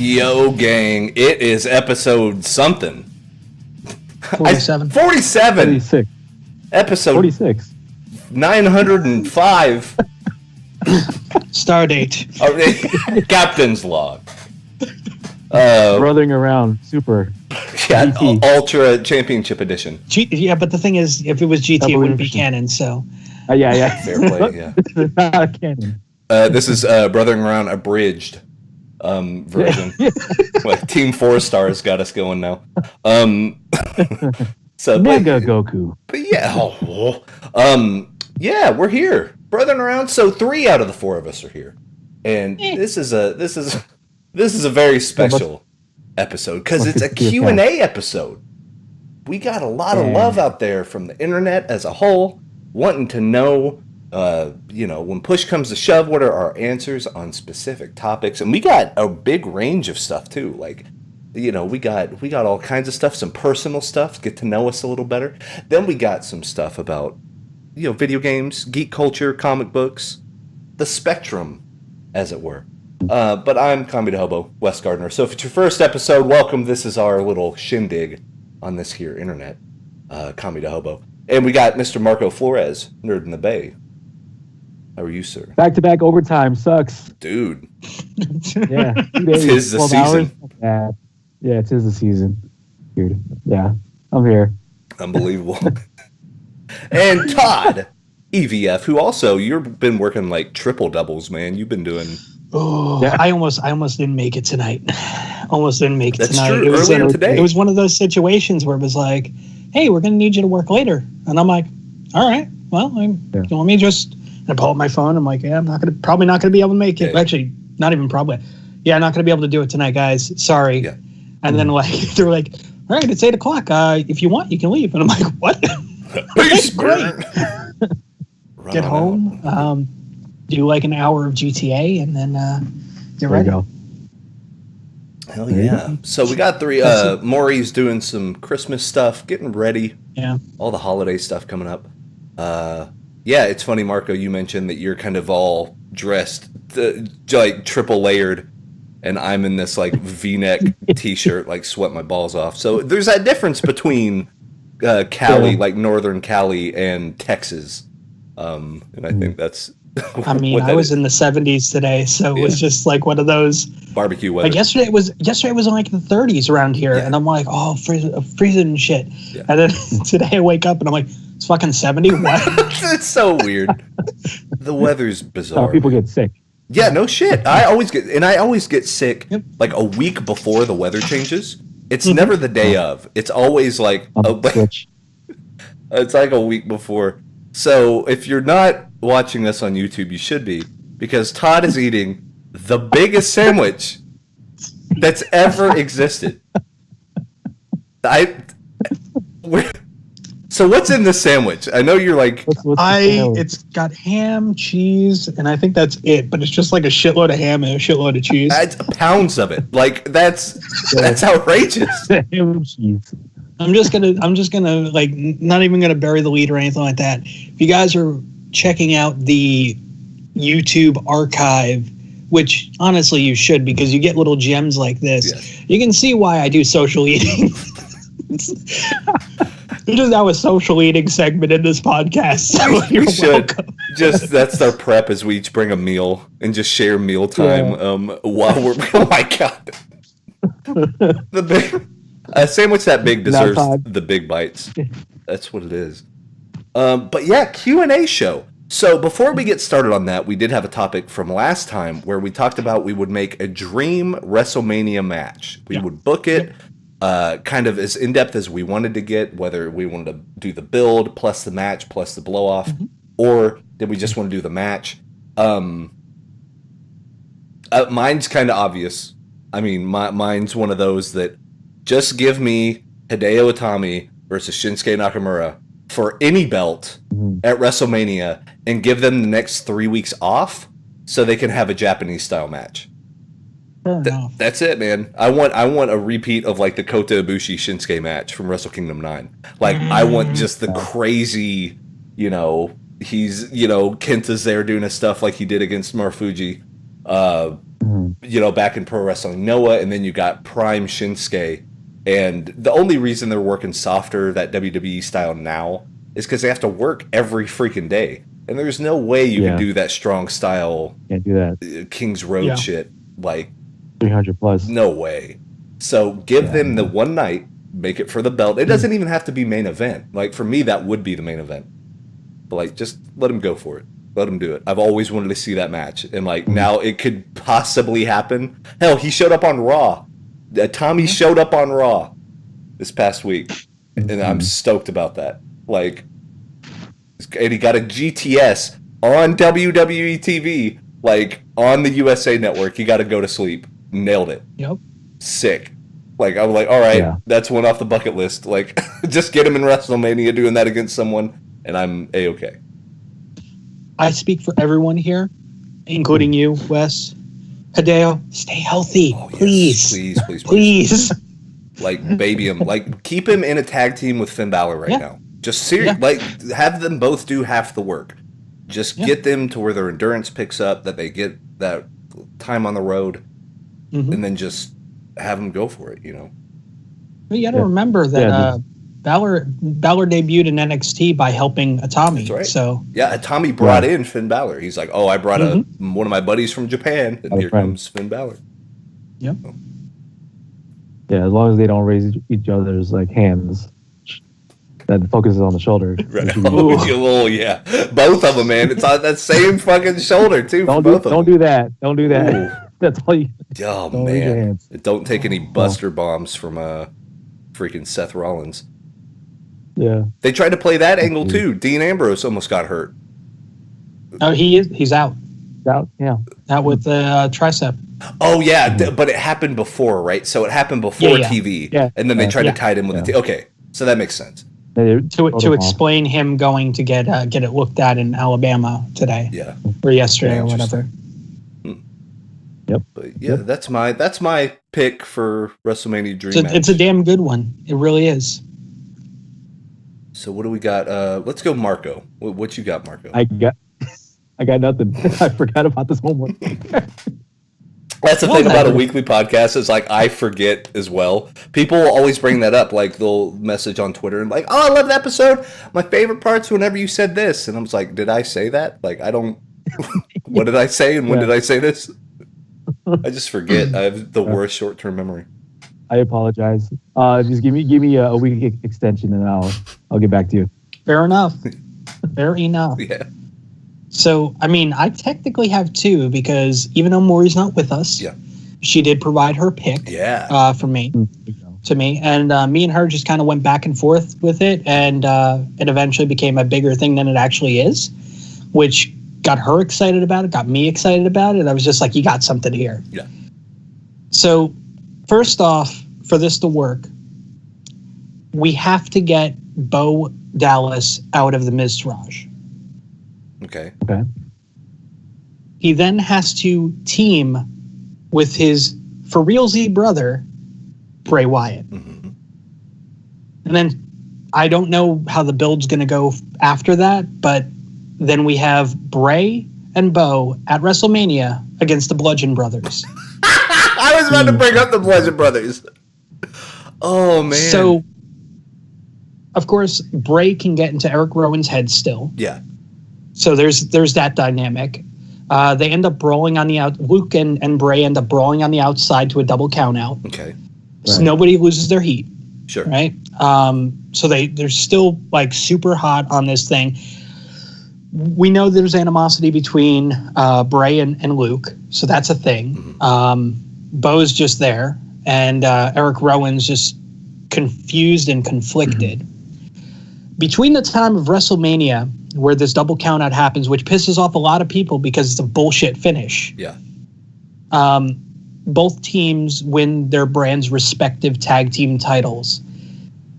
Yo, gang, it is episode something. 47. 47. 46. Episode 46. 905. Stardate. Captain's log. Brothering around. Super. Yeah, GT. Ultra Championship Edition. Yeah, but the thing is, if it was GT, it wouldn't be canon, so. Yeah. Fair play, yeah. It's not canon. This is Brothering Around Abridged version. Like Team 4 Stars got us going now. So Mega Goku. But yeah, yeah, we're here, Brothering Around. So 3 out of the 4 of us are here, and this is a very special episode because it's a Q&A episode. We got a lot of love out there from the internet as a whole, wanting to know, when push comes to shove, what are our answers on specific topics? And we got a big range of stuff too. Like, we got all kinds of stuff, some personal stuff, get to know us a little better. Then we got some stuff about, video games, geek culture, comic books, the spectrum, as it were. But I'm Comedy to Hobo, Wes Gardner. So if it's your first episode, welcome. This is our little shindig on this here internet, Comedy to Hobo. And we got Mr. Marco Flores, Nerd in the Bay. How are you, sir? Back-to-back overtime sucks. Dude. Yeah. 2 days, Tis the 12 season. Hours. Yeah, it is the season. Weird. Yeah, I'm here. Unbelievable. And Todd, EVF, who also, you've been working like triple doubles, man. You've been doing... Oh, yeah. I almost didn't make it tonight. Almost didn't make it That's tonight. True. Earlier today. It was one of those situations where it was like, hey, we're going to need you to work later. And I'm like, all right, well, you want me just... And I pull up my phone. I'm like, yeah, probably not going to be able to make it. Yeah. Actually, not even probably. Yeah, not going to be able to do it tonight, guys. Sorry. Yeah. And then they're like, all right, it's 8:00. If you want, you can leave. And I'm like, what? Great. Get home, do like an hour of GTA, and then get ready. There you go. Hell yeah. So we got 3. Maury's doing some Christmas stuff, getting ready. Yeah. All the holiday stuff coming up. Yeah, it's funny, Marco, you mentioned that you're kind of all dressed, like triple layered, and I'm in this like V-neck t-shirt, like sweat my balls off. So there's that difference between Cali, like northern Cali, and Texas. And I think that's... I was in the 70s today, so it was just like one of those... Barbecue weather. Like yesterday was in like the 30s around here, and I'm like, oh, freezing and shit. Yeah. And then today I wake up and I'm like, it's fucking 70? What? It's so weird. The weather's bizarre. People get sick. Yeah, no shit. I always get sick like a week before the weather changes. It's never the day of. It's always like it's like a week before. So if you're not watching this on YouTube, you should be, because Todd is eating the biggest sandwich that's ever existed. So what's in this sandwich? I know you're like... It's got ham, cheese, and I think that's it. But it's just like a shitload of ham and a shitload of cheese. That's pounds of it. Like that's outrageous. Ham cheese. I'm just gonna like not even gonna bury the lead or anything like that. If you guys are checking out the YouTube archive, which honestly you should, because you get little gems like this. Yes. You can see why I do social eating. We just have a social eating segment in this podcast. So we should. That's our prep, as we each bring a meal and just share meal time while we're... Oh my God. A sandwich that big deserves the big bites. That's what it is. But yeah, Q&A show. So before we get started on that, we did have a topic from last time where we talked about we would make a dream WrestleMania match. We would book it. Kind of as in-depth as we wanted to get, whether we wanted to do the build plus the match plus the blow-off, or did we just want to do the match? Mine's kind of obvious. I mean, mine's one of those that just give me Hideo Itami versus Shinsuke Nakamura for any belt at WrestleMania and give them the next 3 weeks off so they can have a Japanese-style match. That's it, man. I want a repeat of like the Kota Ibushi Shinsuke match from Wrestle Kingdom 9. Like I want just the crazy, he's Kenta's there doing his stuff like he did against Marufuji. back in Pro Wrestling Noah, and then you got Prime Shinsuke. And the only reason they're working softer, that WWE style now, is because they have to work every freaking day. And there's no way you can do that strong style. Can't do that. King's Road shit. Like 300 plus. No way. So give them the one night, make it for the belt. It doesn't even have to be main event. Like for me, that would be the main event. But like, just let him go for it. Let him do it. I've always wanted to see that match. And like now it could possibly happen. Hell, he showed up on Raw. Tommy showed up on Raw this past week. And I'm stoked about that. Like, and he got a GTS on WWE TV, like on the USA Network. He got to go to sleep. Nailed it. Yep. Sick. Like, I was like, all right, that's one off the bucket list. Like, just get him in WrestleMania doing that against someone, and I'm A-okay. I speak for everyone here, including you, Wes. Hideo, stay healthy, please. Yes. Please. Like, baby him. Like, keep him in a tag team with Finn Balor right now. Just like, have them both do half the work. Just get them to where their endurance picks up, that they get that time on the road, and then just have them go for it, But you got to remember that Balor debuted in NXT by helping Atami. That's right. So Atami brought in Finn Balor. He's like, I brought one of my buddies from Japan, and here comes Finn Balor. Yep. Yeah, as long as they don't raise each other's like hands, that focuses on the shoulder. Right. Oh yeah, both of them, man. It's on that same fucking shoulder too. Don't do that. Don't do that. Ooh. That's all you. Oh man! Don't take any Buster bombs from freaking Seth Rollins. Yeah. They tried to play that angle too. Dean Ambrose almost got hurt. Oh, he's out. Out, yeah. Out with the tricep. Oh yeah, but it happened before, right? So it happened before TV, and then they tried to tie it in with the. Okay, so that makes sense. To explain him going to get it looked at in Alabama today, or yesterday or whatever. Yep. But that's my pick for WrestleMania Dream Match. It's a damn good one. It really is. So what do we got? Let's go, Marco. What you got, Marco? I got nothing. I forgot about this homework. That's the thing about a weekly podcast is like I forget as well. People will always bring that up. Like they'll message on Twitter and like, "Oh, I love the episode. My favorite part's whenever you said this." And I'm just like, "Did I say that? Like I don't. What did I say? And when did I say this?" I just forget. I have the worst short-term memory. I apologize. Just give me a week extension and I'll get back to you. Fair enough. Fair enough. Yeah. So, I mean, I technically have two because even though Maury's not with us, she did provide her pick for me, to me. And me and her just kind of went back and forth with it. And it eventually became a bigger thing than it actually is, which got her excited about it, got me excited about it. I was just like, you got something here. Yeah. So, first off, for this to work, we have to get Bo Dallas out of the Miztourage. Okay. He then has to team with his for realsy brother, Bray Wyatt. Mm-hmm. And then I don't know how the build's going to go after that, but then we have Bray and Bo at WrestleMania against the Bludgeon Brothers. I was about to bring up the Bludgeon Brothers. Oh, man. So, of course, Bray can get into Eric Rowan's head still. Yeah. So there's that dynamic. They end up brawling on the out. Luke and Bray end up brawling on the outside to a double count out. Okay. So nobody loses their heat. Sure. Right. So they're still like super hot on this thing. We know there's animosity between Bray and Luke, so that's a thing. Bo's just there, and Eric Rowan's just confused and conflicted. Between the time of WrestleMania, where this double countout happens, which pisses off a lot of people because it's a bullshit finish. Yeah. Both teams win their brand's respective tag team titles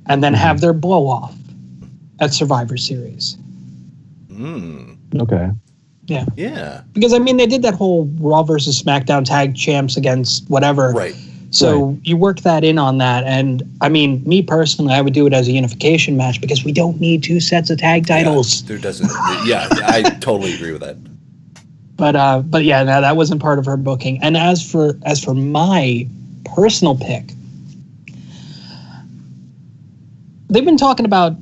and then have their blow off at Survivor Series. Okay. Yeah. Yeah. Because, I mean, they did that whole Raw versus SmackDown tag champs against whatever. Right. So you work that in on that. And, I mean, me personally, I would do it as a unification match because we don't need two sets of tag titles. Yeah, there doesn't. Yeah, I totally agree with that. But yeah, no, that wasn't part of her booking. And as for my personal pick, they've been talking about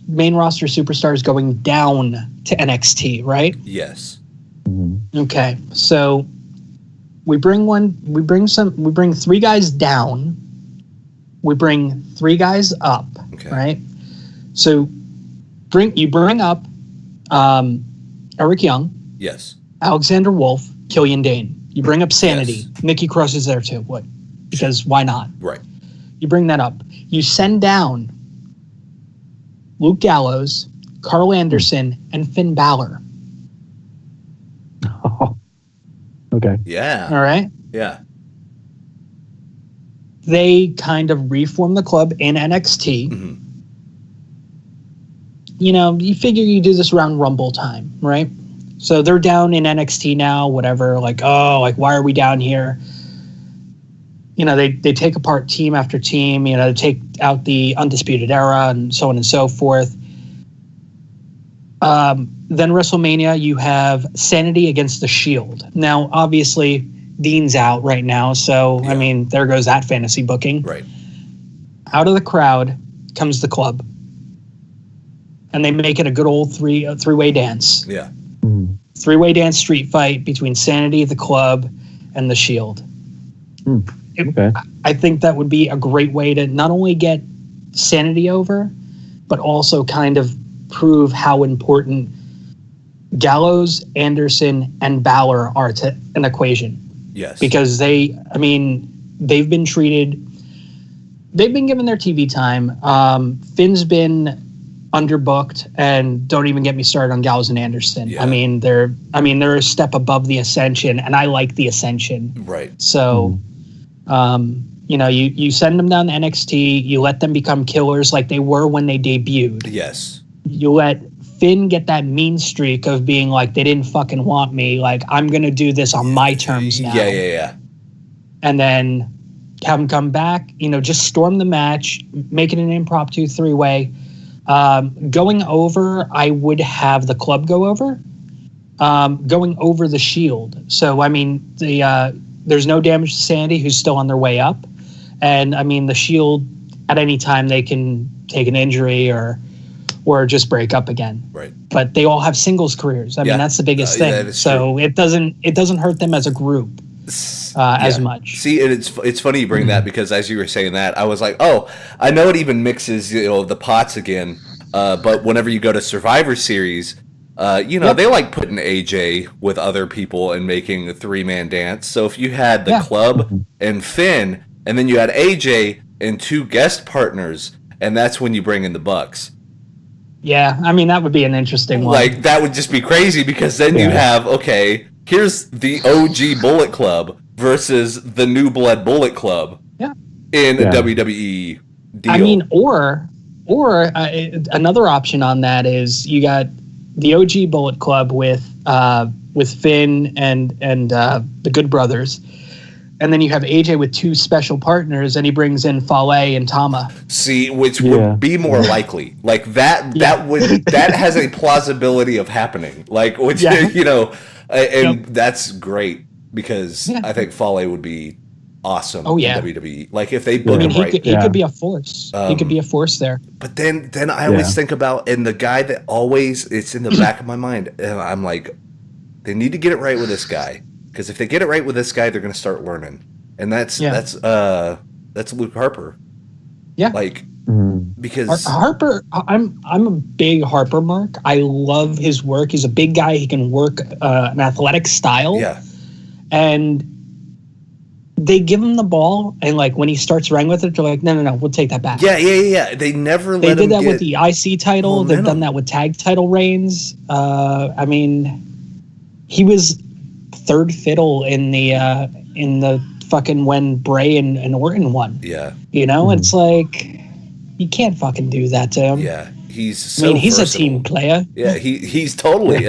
main roster superstars going down to NXT, right? Yes. Okay, so we bring 3 guys down, we bring 3 guys up, okay. Right? So you bring up Eric Young, yes, Alexander Wolf, Killian Dane. You bring up Sanity. Yes. Nikki Cross is there too. What? Because why not? Right. You bring that up. You send down Luke Gallows, Carl Anderson, and Finn Balor. Oh. Okay. Yeah. All right? Yeah. They kind of reform the club in NXT. Mm-hmm. You know, you figure you do this around Rumble time, right? So they're down in NXT now, whatever. Like, why are we down here? You know, they take apart team after team. You know, they take out the Undisputed Era and so on and so forth. Then WrestleMania, you have Sanity against the Shield. Now, obviously, Dean's out right now, so yeah. I mean, there goes that fantasy booking. Right. Out of the crowd comes the club, and they make it a good old three-way dance. Yeah. Three-way dance street fight between Sanity, the club, and the Shield. Okay. I think that would be a great way to not only get Sanity over, but also kind of prove how important Gallows, Anderson, and Balor are to an equation. Yes. Because they've been treated, they've been given their TV time. Finn's been underbooked, and don't even get me started on Gallows and Anderson. Yeah. I mean, they're a step above the Ascension, and I like the Ascension. Right. So, you know, you send them down to NXT, you let them become killers like they were when they debuted. Yes. You let Finn get that mean streak of being like, they didn't fucking want me. Like, I'm going to do this on my terms now. Yeah. And then have him come back, you know, just storm the match, make it an impromptu 3-way. Going over, I would have the club go over. Going over the Shield. So, I mean, there's no damage to Sandy, who's still on their way up. And, I mean, the Shield, at any time, they can take an injury or just break up again. Right. But they all have singles careers. I mean, that's the biggest thing. So true. It doesn't hurt them as a group as much. See, and it's funny you bring that, because as you were saying that, I was like, oh, I know it even mixes, you know, the pots again. But whenever you go to Survivor Series, you know, they like putting AJ with other people and making a 3-man dance. So if you had the club and Finn, and then you had AJ and 2 guest partners, and that's when you bring in the Bucks. Yeah, I mean, that would be an interesting one. Like, that would just be crazy, because then you have, okay, here's the OG Bullet Club versus the New Blood Bullet Club in a WWE deal. I mean, or another option on that is you got the OG Bullet Club with Finn and the Good Brothers. And then you have AJ with 2 special partners, and he brings in Fale and Tama. See, which would be more likely. Like that that has a plausibility of happening. Like, which you know, and that's great, because I think Fale would be awesome in WWE. Like, if they book him right. He could be a force. He could be a force there. But then I always think about, and the guy that always, it's in the back of my mind, and I'm like, they need to get it right with this guy. Because if they get it right with this guy, they're going to start learning, and that's Luke Harper. Yeah, like because Harper, I'm a big Harper mark. I love his work. He's a big guy. He can work an athletic style. Yeah, and they give him the ball, and like when he starts running with it, they're like, no, we'll take that back. Yeah. They never let him. They did that with the IC title. Momentum. They've done that with tag title reigns. I mean, he was third fiddle in the fucking when Bray and Orton won. Yeah. You know, it's like, you can't fucking do that to him. Yeah. He's versatile. A team player. Yeah, he's totally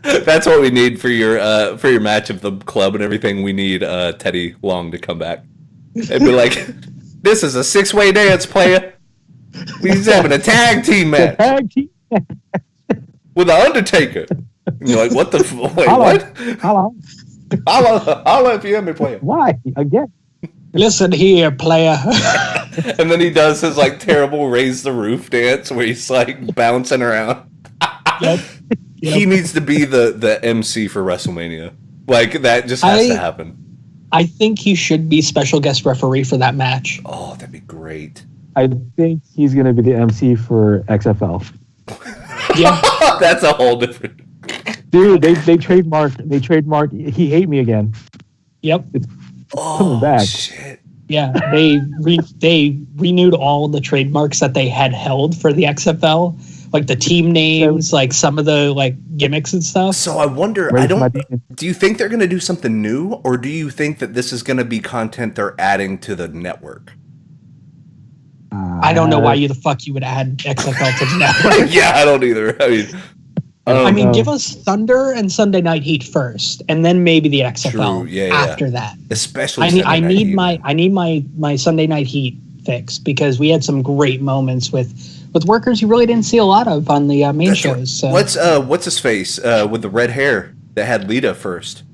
that's what we need for your match of the club and everything. We need Teddy Long to come back and be like, this is a 6-way dance, player. He's having a tag team match with the Undertaker. And you're like, what the? Wait, Hello. what? Hello. I'll if you have me play it. Why again? Listen here, player. And then he does his like terrible raise the roof dance where he's like bouncing around. Yep. He needs to be the MC for WrestleMania. Like that just has to happen. I think he should be special guest referee for that match. Oh, that'd be great. I think he's gonna be the MC for XFL. Yeah, that's a whole different. Dude, they trademarked. He hate me again. Yep. It's coming back. Shit. Yeah, they renewed all the trademarks that they had held for the XFL, like the team names, like some of the like gimmicks and stuff. So I wonder. Do you think they're going to do something new, or do you think that this is going to be content they're adding to the network? I don't know why you would add XFL to the network. Yeah, I don't either. I mean, give us Thunder and Sunday Night Heat first, and then maybe the XFL after that. Especially, I need my Sunday Night Heat fix because we had some great moments with workers you really didn't see a lot of on the main shows. Right. So. What's his face with the red hair that had Lita first?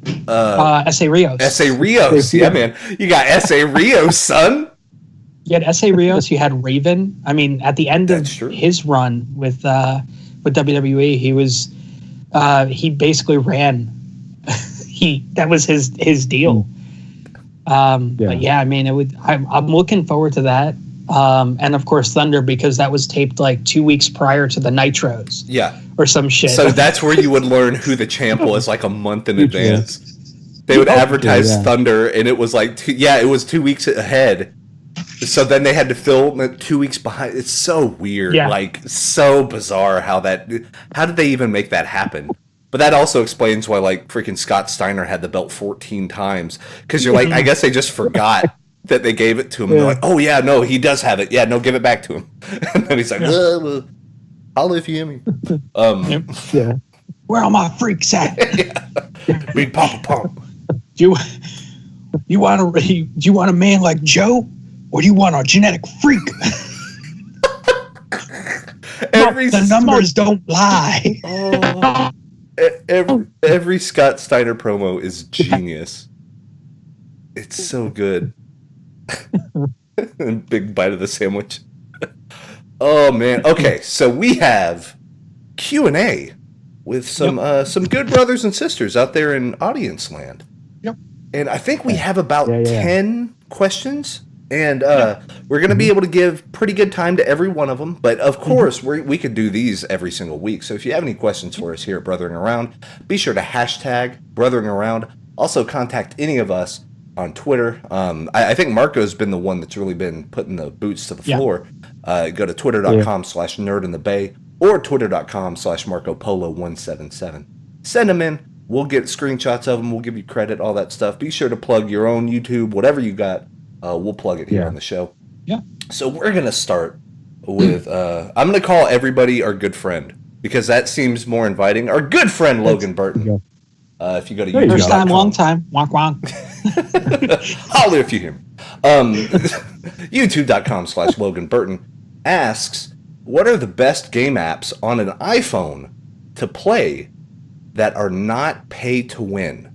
S.A. Rios. S.A. Rios, yeah, man. You got S.A. Rios, son. You had S.A. Rios. You had Raven. I mean, at the end of his run with WWE, he basically ran. That was his deal. But yeah, I mean, I'm looking forward to that. And of course Thunder, because that was taped like 2 weeks prior to the Nitros. Yeah. Or some shit. So that's where you would learn who the champ was like a month in advance. They would advertise Thunder, and it was like, it was 2 weeks ahead. So then they had to film it 2 weeks behind. It's so weird, like so bizarre how did they even make that happen? But that also explains why like freaking Scott Steiner had the belt 14 times. Because you're like, I guess they just forgot that they gave it to him. They're like, oh yeah, no, he does have it. Yeah, no, give it back to him. And then he's like, well, I'll if you hear me. Where are my freaks at? We'd pop a pump. Do you want a man like Joe? Or do you want a genetic freak? The numbers don't lie. Every Scott Steiner promo is genius. It's so good. Big bite of the sandwich. Oh man. Okay, so we have Q&A with some good brothers and sisters out there in audience land. Yep. And I think we have about 10 questions. And we're going to be able to give pretty good time to every one of them. But, of course, we could do these every single week. So if you have any questions for us here at Brothering Around, be sure to hashtag Brothering Around. Also, contact any of us on Twitter. I think Marco's been the one that's really been putting the boots to the floor. Go to twitter.com/nerdinthebay or twitter.com/MarcoPolo177. Send them in. We'll get screenshots of them. We'll give you credit, all that stuff. Be sure to plug your own YouTube, whatever you got. We'll plug it here on the show. Yeah. So we're going to start with, I'm going to call everybody our good friend because that seems more inviting. Our good friend, Logan Burton. If you go to YouTube. First time, long time. Wonk wonk. Holler if you hear me. YouTube.com/Logan Burton asks, what are the best game apps on an iPhone to play that are not pay to win?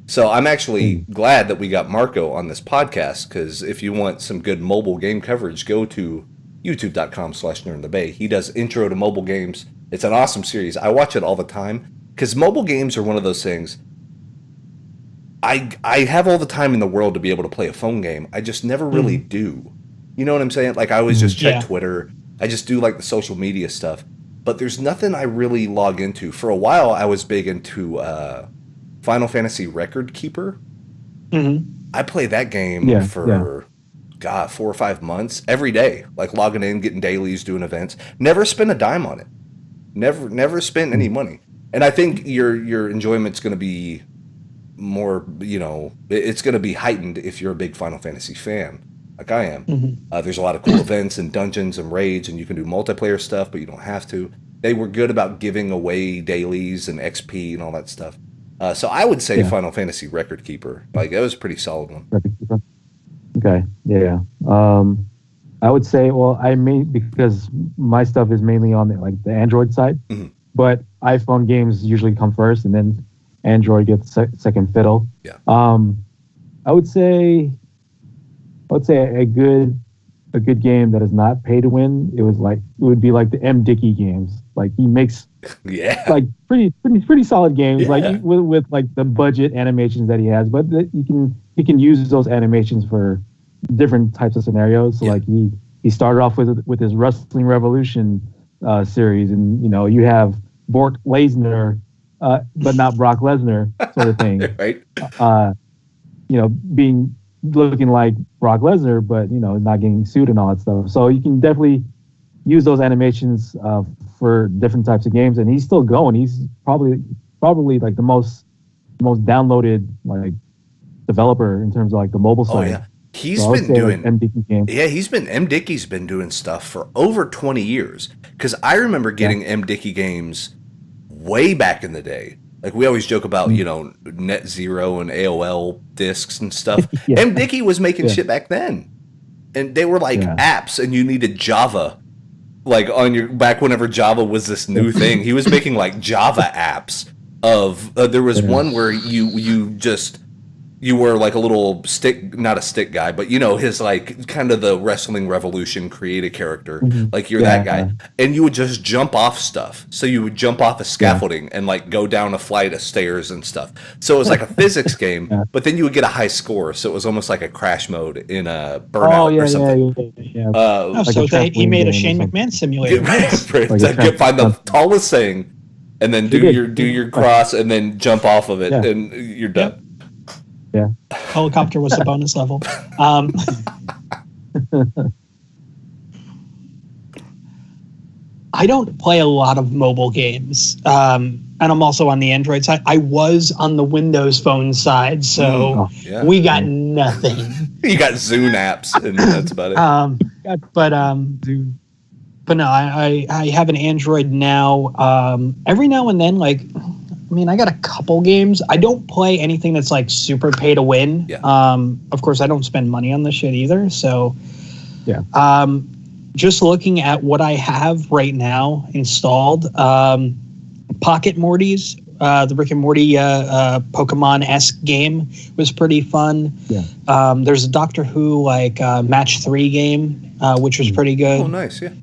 So I'm actually glad that we got Marco on this podcast because if you want some good mobile game coverage, go to youtube.com/nerdinthebay. He does intro to mobile games. It's an awesome series. I watch it all the time because mobile games are one of those things. I have all the time in the world to be able to play a phone game. I just never really do. You know what I'm saying? Like I always just check Twitter. I just do like the social media stuff. But there's nothing I really log into. For a while, I was big into Final Fantasy Record Keeper. I play that game for 4 or 5 months every day, like logging in, getting dailies, doing events. Never spent a dime on it. Never spent any money. And I think your enjoyment's going to be more, it's going to be heightened if you're a big Final Fantasy fan, like I am. There's a lot of cool events and dungeons and raids, and you can do multiplayer stuff, but you don't have to. They were good about giving away dailies and XP and all that stuff. So I would say Final Fantasy Record Keeper. Like, that was a pretty solid one. Okay, yeah. I would say, because my stuff is mainly on the Android side. but iPhone games usually come first, and then Android gets second fiddle. Yeah. I would say a good game that is not pay to win. It would be like the M. Dickey games. Like he makes like pretty solid games. Like with like the budget animations that he has, but you can use those animations for different types of scenarios. So like he started off with his Wrestling Revolution series, and you have Bork Lesnar, but not Brock Lesnar sort of thing. Right. Being looking like Brock Lesnar, but not getting sued and all that stuff. So you can definitely use those animations for different types of games, and he's still going. He's probably like the most downloaded like developer in terms of like the mobile side. Oh yeah, he's been doing like MDK games. Yeah, M. Dickey's been doing stuff for over 20 years. Because I remember getting M. Dickey games way back in the day. Like we always joke about, Net Zero and AOL discs and stuff. M. Dickey was making shit back then, and they were like apps, and you needed Java, like on your back whenever Java was this new thing. He was making like Java apps of. There was one where you were like a little stick, not a stick guy, but his like kind of the Wrestling Revolution create a character, like you're that guy, and you would just jump off stuff. So you would jump off a scaffolding and like go down a flight of stairs and stuff. So it was like a physics game, but then you would get a high score. So it was almost like a crash mode in a Burnout or something. Like he made a Shane McMahon simulator. Find the tallest thing, and then do your cross, and then jump off of it, and you're done. Yeah. Helicopter was the bonus level. I don't play a lot of mobile games. And I'm also on the Android side. I was on the Windows Phone side, so we got nothing. You got Zune apps, and that's about it. But no, I have an Android now. Every now and then, like, I got a couple games. I don't play anything that's like super pay to win. Yeah. Of course, I don't spend money on this shit either. So, yeah. Just looking at what I have right now installed, Pocket Morty's, the Rick and Morty Pokemon-esque game was pretty fun. Yeah. There's a Doctor Who like Match 3 game, which was pretty good. Oh, nice. Yeah.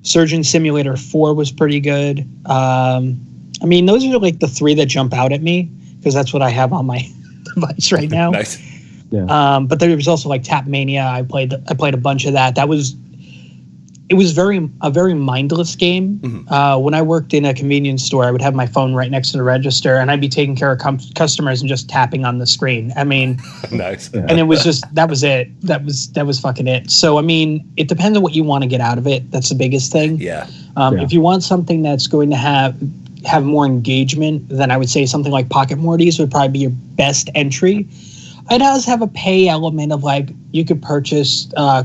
Surgeon Simulator 4 was pretty good. Those are like the three that jump out at me because that's what I have on my device right now. Nice. Yeah. But there was also like Tap Mania. I played a bunch of that. It was a very mindless game. Mm-hmm. When I worked in a convenience store, I would have my phone right next to the register, and I'd be taking care of customers and just tapping on the screen. Nice. And it was just that was it. That was fucking it. So it depends on what you want to get out of it. That's the biggest thing. Yeah. If you want something that's going to have more engagement, then I would say something like Pocket Morty's would probably be your best entry. It does have a pay element of like you could purchase. I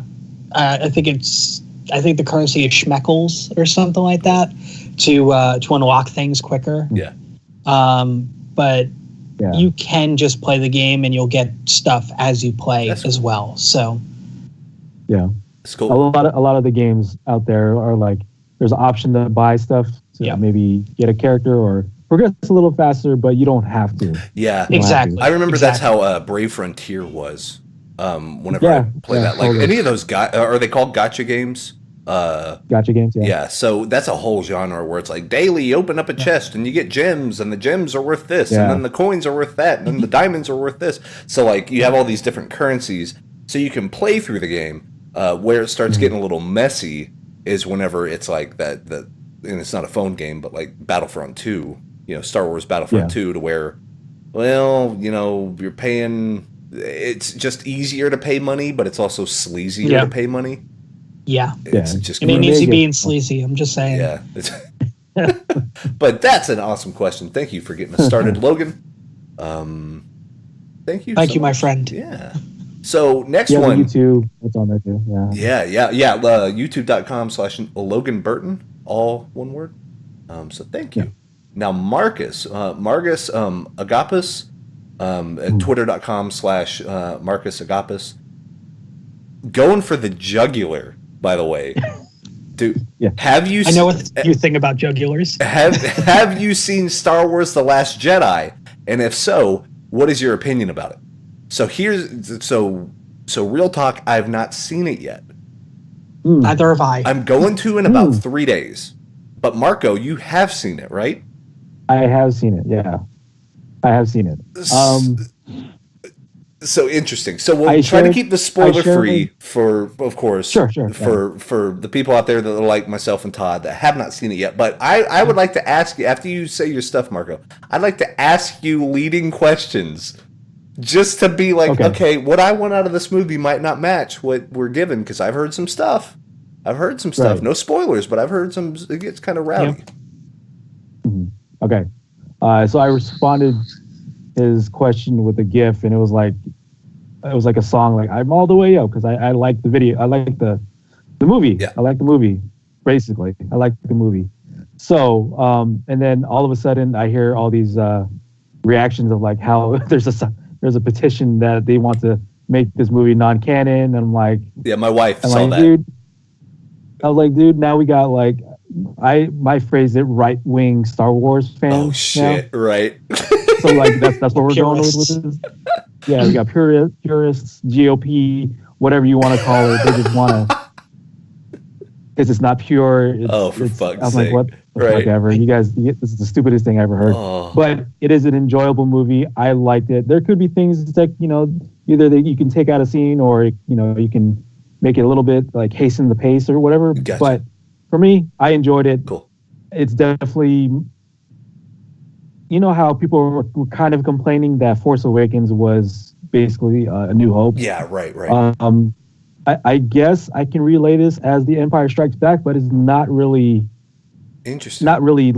think the currency is schmeckles or something like that to unlock things quicker. Yeah. But you can just play the game and you'll get stuff as you play as well. So yeah, it's cool. A lot of the games out there are like there's an option to buy stuff to maybe get a character or progress a little faster, but you don't have to. Yeah, exactly. I remember that's how Brave Frontier was. Whenever I play that, like any of those are they called gotcha games? Gotcha games, yeah. So that's a whole genre where it's like daily you open up a chest and you get gems, and the gems are worth this, and then the coins are worth that, and then the diamonds are worth this. So like you have all these different currencies, so you can play through the game. Where it starts getting a little messy is whenever it's like that, and it's not a phone game, but like Battlefront 2, Star Wars Battlefront 2, to where, you're paying. It's just easier to pay money, but it's also sleazier to pay money. Yeah. It's just it ain't easy being sleazy. I'm just saying. Yeah. But that's an awesome question. Thank you for getting us started, Logan. Thank you. Thank you, my friend. Yeah. So next one. YouTube, it's on there too. Yeah. Yeah. YouTube.com/Logan Burton, all one word. So thank you. Now Marcus Agapus, at Twitter.com/Marcus Agapus. Going for the jugular, by the way. Dude, yeah. Have you? I know what you think about jugulars. Have you seen Star Wars: The Last Jedi? And if so, what is your opinion about it? So real talk. I've not seen it yet. Neither have I. I'm going to in about 3 days. But Marco, you have seen it, right? I have seen it. Yeah, I have seen it. So interesting. So we'll try to keep the spoiler free for, of course, sure, for the people out there that are like myself and Todd that have not seen it yet. But I would like to ask you, after you say your stuff, Marco, I'd like to ask you leading questions, just to be like, okay, what I want out of this movie might not match what we're given, because I've heard some stuff. Right. No spoilers, but I've heard some. It gets kind of rowdy. Yep. Okay, so I responded his question with a GIF, and it was like a song, like "I'm all the way up," because I like the video. I like the movie. Yeah. I like the movie. Basically, I like the movie. So, and then all of a sudden, I hear all these reactions of like how there's a petition that they want to make this movie non-canon, and I'm like, yeah, my wife saw that. Dude, I was like, dude, now we got like, my phrase it, right-wing Star Wars fans. Oh shit! Now. Right. So like that's what we're going with this. Yeah, we got purists, GOP, whatever you want to call it. They just want to, because it's not pure. For fuck's I'm sake! Like, what the fuck ever? You guys, this is the stupidest thing I ever heard. Oh. But it is an enjoyable movie. I liked it. There could be things that either that you can take out a scene, or you can make it a little bit like hasten the pace or whatever. Gotcha. But for me, I enjoyed it. Cool. It's definitely, how people were kind of complaining that Force Awakens was basically A New Hope. Yeah, right. I guess I can relay this as The Empire Strikes Back, but it's not really interesting. Not really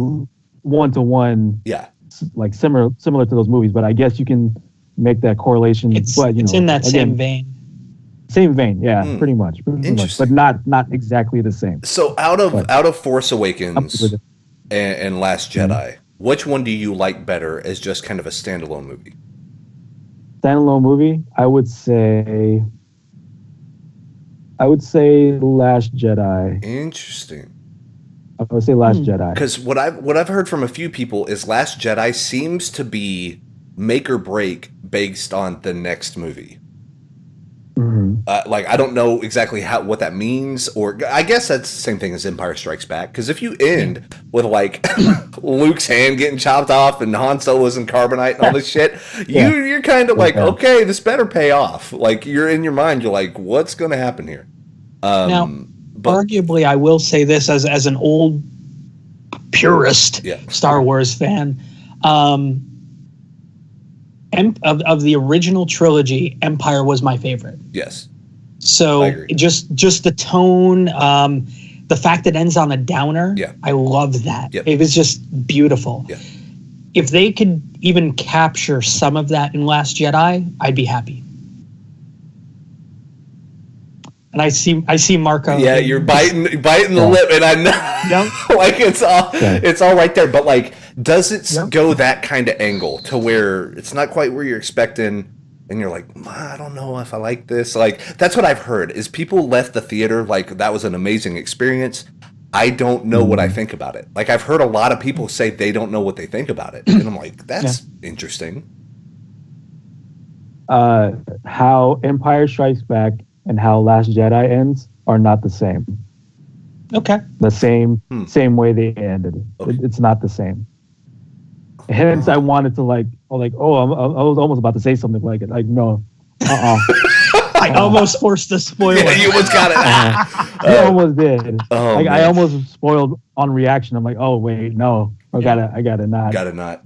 one-to-one. Yeah. Like similar to those movies, but I guess you can make that correlation. It's in that same vein. Same vein, yeah, pretty much, but not exactly the same. So out of Force Awakens and Last Jedi, which one do you like better as just kind of a standalone movie? Standalone movie, I would say Last Jedi. Interesting. I would say Last Jedi. Because what I've heard from a few people is Last Jedi seems to be make or break based on the next movie. Like, I don't know exactly what that means, or I guess that's the same thing as Empire Strikes Back. Because if you end with like Luke's hand getting chopped off and Han Solo's in carbonite and all this shit, you're kind of like, okay, this better pay off. Like, you're in your mind, you're like, what's going to happen here? Now, arguably, I will say this as an old purist Star Wars fan. Of the original trilogy, Empire was my favorite. Yes. So just the tone, the fact that it ends on a downer, I love that. Yep. It was just beautiful. Yeah. If they could even capture some of that in Last Jedi, I'd be happy. And I see Marco. Yeah, you're biting the lip, and I know, like it's all right there. But like, does it go that kind of angle to where it's not quite where you're expecting, and you're like, I don't know if I like this. Like, that's what I've heard is people left the theater like that was an amazing experience. I don't know what I think about it. Like, I've heard a lot of people say they don't know what they think about it, and I'm like, that's interesting. How Empire Strikes Back and how Last Jedi ends are not the same. Okay. The same way they ended. Okay. It's not the same. Hence, I wanted to I was almost about to say something like it. Like, no. I almost forced the spoiler. Yeah, you almost got it. I almost did. I almost spoiled on reaction. I'm like, oh wait, no. I gotta not. Gotta not.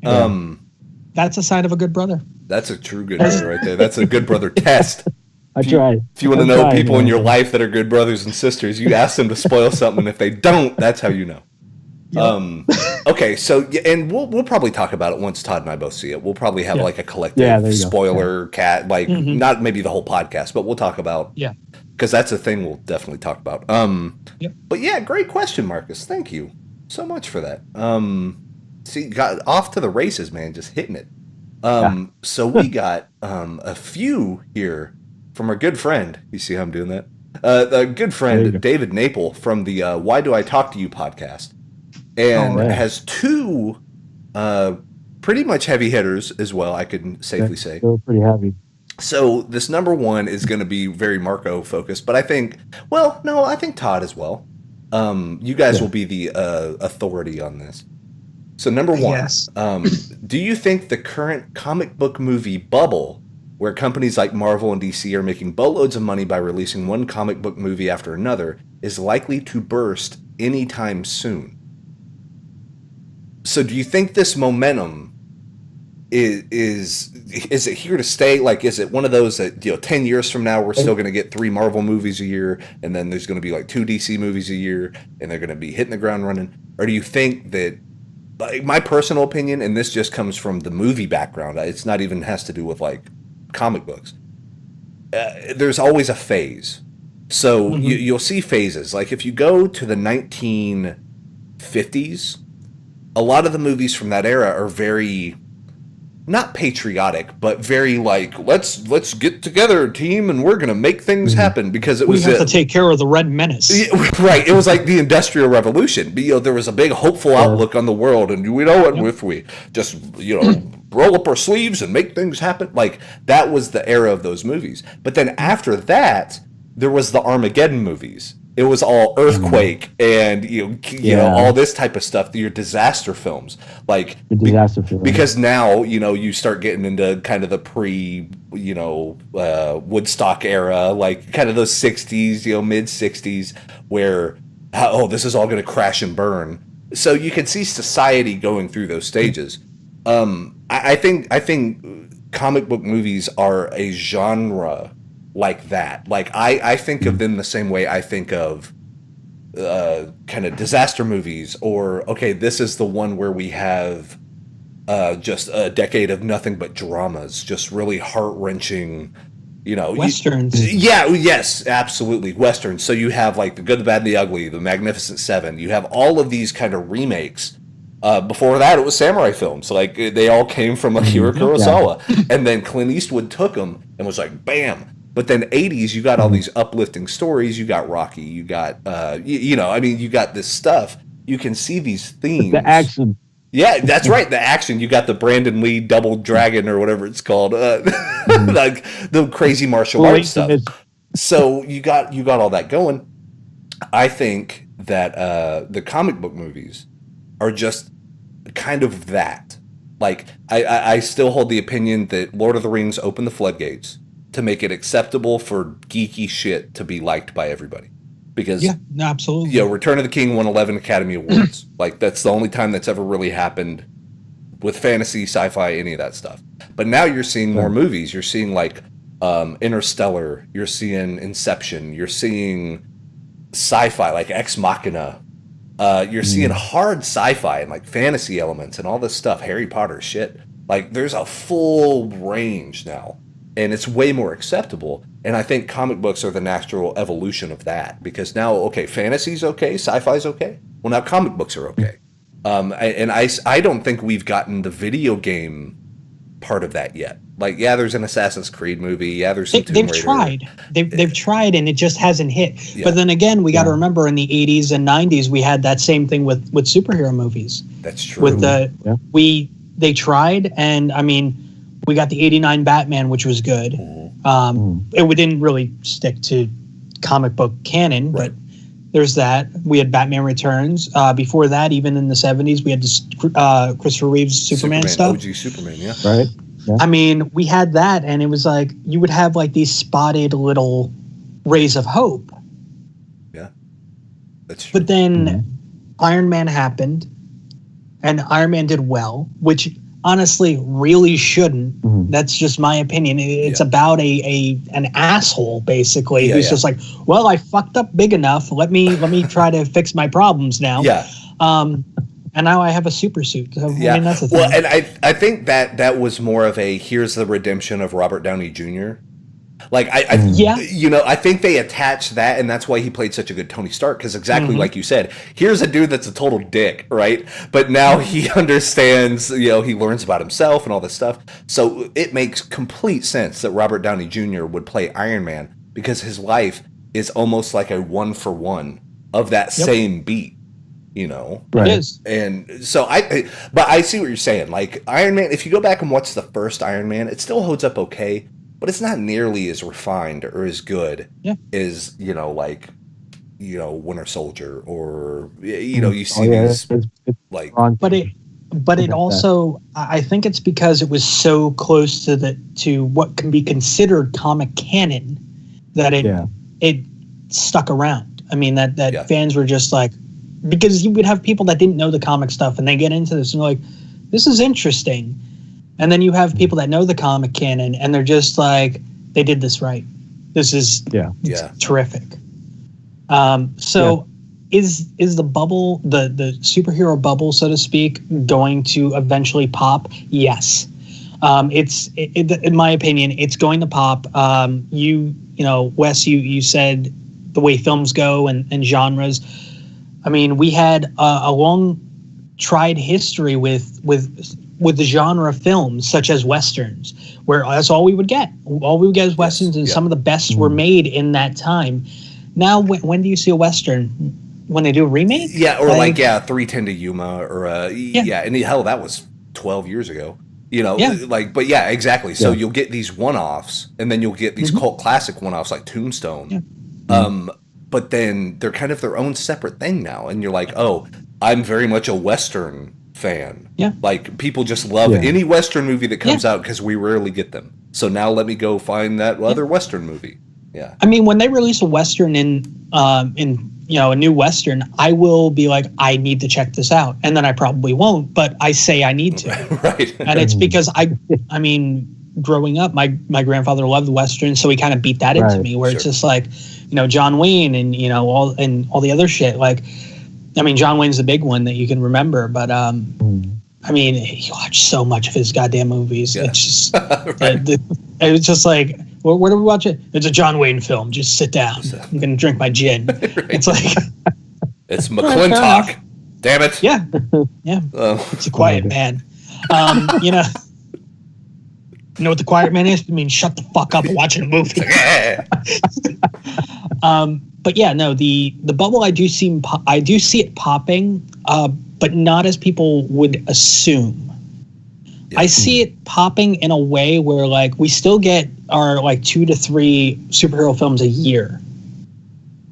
That's a sign of a good brother. That's a true good brother right there. That's a good brother test. I tried. If you want to know people in your life that are good brothers and sisters, you ask them to spoil something. If they don't, that's how you know. Yep. Okay, so and we'll probably talk about it once Todd and I both see it. We'll probably have like a collective spoiler cat, like not maybe the whole podcast, but we'll talk about because that's a thing we'll definitely talk about. But yeah, great question, Marcus. Thank you so much for that. See, got off to the races, man, just hitting it. So we got a few here from our good friend. You see how I'm doing that? A good friend, David Naple from the Why Do I Talk to You podcast, and has two pretty much heavy hitters as well, I can safely say. They're pretty heavy. So this number one is going to be very Marco focused, but I think Todd as well. You guys will be the authority on this. So number one, yes. Do you think the current comic book movie bubble, where companies like Marvel and DC are making boatloads of money by releasing one comic book movie after another, is likely to burst anytime soon? So do you think this momentum is it here to stay? Like, is it one of those that 10 years from now we're still going to get 3 Marvel movies a year, and then there's going to be like 2 DC movies a year, and they're going to be hitting the ground running? Or do you think that, like, my personal opinion, and this just comes from the movie background, it's not even has to do with like comic books, there's always a phase. So you'll see phases. Like if you go to the 1950s, a lot of the movies from that era are very, not patriotic, but very like, let's get together, team, and we're gonna make things happen, because we have to take care of the Red Menace. Right. It was like the Industrial Revolution. There was a big hopeful outlook on the world, and we know what if we just roll up our sleeves and make things happen. Like that was the era of those movies. But then after that, there was the Armageddon movies. It was all earthquake and you know all this type of stuff. Your disaster films, like because now you start getting into kind of the Woodstock era, like kind of those 60s, mid 60s, where this is all going to crash and burn. So you can see society going through those stages. I think comic book movies are a genre like that. Like I think of them the same way I think of kind of disaster movies, or this is the one where we have just a decade of nothing but dramas, just really heart-wrenching, Westerns. Yes, absolutely. Westerns. So you have like The Good, the Bad, and the Ugly, The Magnificent Seven. You have all of these kind of remakes. Before that, it was samurai films. Like they all came from Akira Kurosawa, and then Clint Eastwood took them and was like, bam. But then 80s, you got all these uplifting stories. You got Rocky. You got, you got this stuff. You can see these themes. The action. Yeah, that's right. The action. You got the Brandon Lee Double Dragon or whatever it's called, like the crazy martial arts stuff. So you got all that going. I think that the comic book movies are just kind of that. Like I still hold the opinion that Lord of the Rings opened the floodgates to make it acceptable for geeky shit to be liked by everybody. Because absolutely. Return of the King won 11 Academy Awards. Like that's the only time that's ever really happened with fantasy, sci-fi, any of that stuff. But now you're seeing more movies. You're seeing like Interstellar. You're seeing Inception. You're seeing sci-fi like Ex Machina. You're seeing hard sci-fi and like fantasy elements and all this stuff. Harry Potter shit. Like there's a full range now. And it's way more acceptable. And I think comic books are the natural evolution of that. Because now, fantasy's okay, sci-fi's okay. Well, now comic books are okay. And I don't think we've gotten the video game part of that yet. Like, there's an Assassin's Creed movie. There's some Tomb Raider. They've tried. They've tried, and it just hasn't hit. Yeah. But then again, we got to remember in the 80s and 90s, we had that same thing with superhero movies. That's true. With they tried, and I mean, we got the 89 Batman, which was good. It didn't really stick to comic book canon, but there's that. We had Batman Returns. Before that, even in the 70s, we had this, Christopher Reeve's Superman stuff. OG Superman, yeah. Right. Yeah. I mean, we had that, and it was like, you would have like these spotted little rays of hope. Yeah, that's true. But then Iron Man happened, and Iron Man did well, which honestly really shouldn't. That's just my opinion. It's about an asshole basically who's just like, well, I fucked up big enough. Let me try to fix my problems now. And now I have a super suit. So, I mean, that's the thing. Well, and I think that was more of a here's the redemption of Robert Downey Jr. Like I think they attached that, and that's why he played such a good Tony Stark, because exactly like you said, here's a dude that's a total dick, right? But now he understands, he learns about himself and all this stuff. So it makes complete sense that Robert Downey Jr. would play Iron Man, because his life is almost like a 1-for-1 of that same beat, you know? Right. It is. And so but I see what you're saying. Like Iron Man, if you go back and watch the first Iron Man, it still holds up okay, but it's not nearly as refined or as good as, you know, like, you know, Winter Soldier or, you know, you see these like, but it also, I think it's because it was so close to what can be considered comic canon that it stuck around. I mean, that fans were just like, because you would have people that didn't know the comic stuff and they get into this and they're like, this is interesting. And then you have people that know the comic canon and they're just like, they did this right. This is terrific. Is the bubble, the superhero bubble, so to speak, going to eventually pop? Yes. It's in my opinion, it's going to pop. You know, Wes, you said the way films go and genres. I mean, we had a long tried history with the genre of films, such as westerns, where that's all we would get. All we would get is westerns, and some of the best were made in that time. Now, when do you see a western? When they do a remake? Yeah, or like 310 to Yuma, or and hell, that was 12 years ago. You know, like, but yeah, exactly. So you'll get these one-offs, and then you'll get these cult classic one-offs like Tombstone. Yeah. But then they're kind of their own separate thing now, and you're like, oh, I'm very much a western fan. Yeah, like people just love any western movie that comes out because we rarely get them. So now let me go find that other western movie. Yeah, I mean, when they release a western in you know, a new western, I will be like, I need to check this out, and then I probably won't, but I say I need to. Right. And it's because I mean, growing up, my grandfather loved western, so he kind of beat that into me, where it's just like, you know, John Wayne and, you know, all the other shit. Like, I mean, John Wayne's the big one that you can remember, but I mean, you watch so much of his goddamn movies. Yeah. It's just it's just like, well, where do we watch it? It's a John Wayne film. Just sit down. I'm gonna drink my gin. It's like it's McClintock. Damn it. Yeah. It's a quiet man. You know what the quiet man is? I mean, shut the fuck up and watching a movie. But yeah, no, the bubble, I do see it popping, but not as people would assume. Yeah. I see it popping in a way where, like, we still get our like 2 to 3 superhero films a year,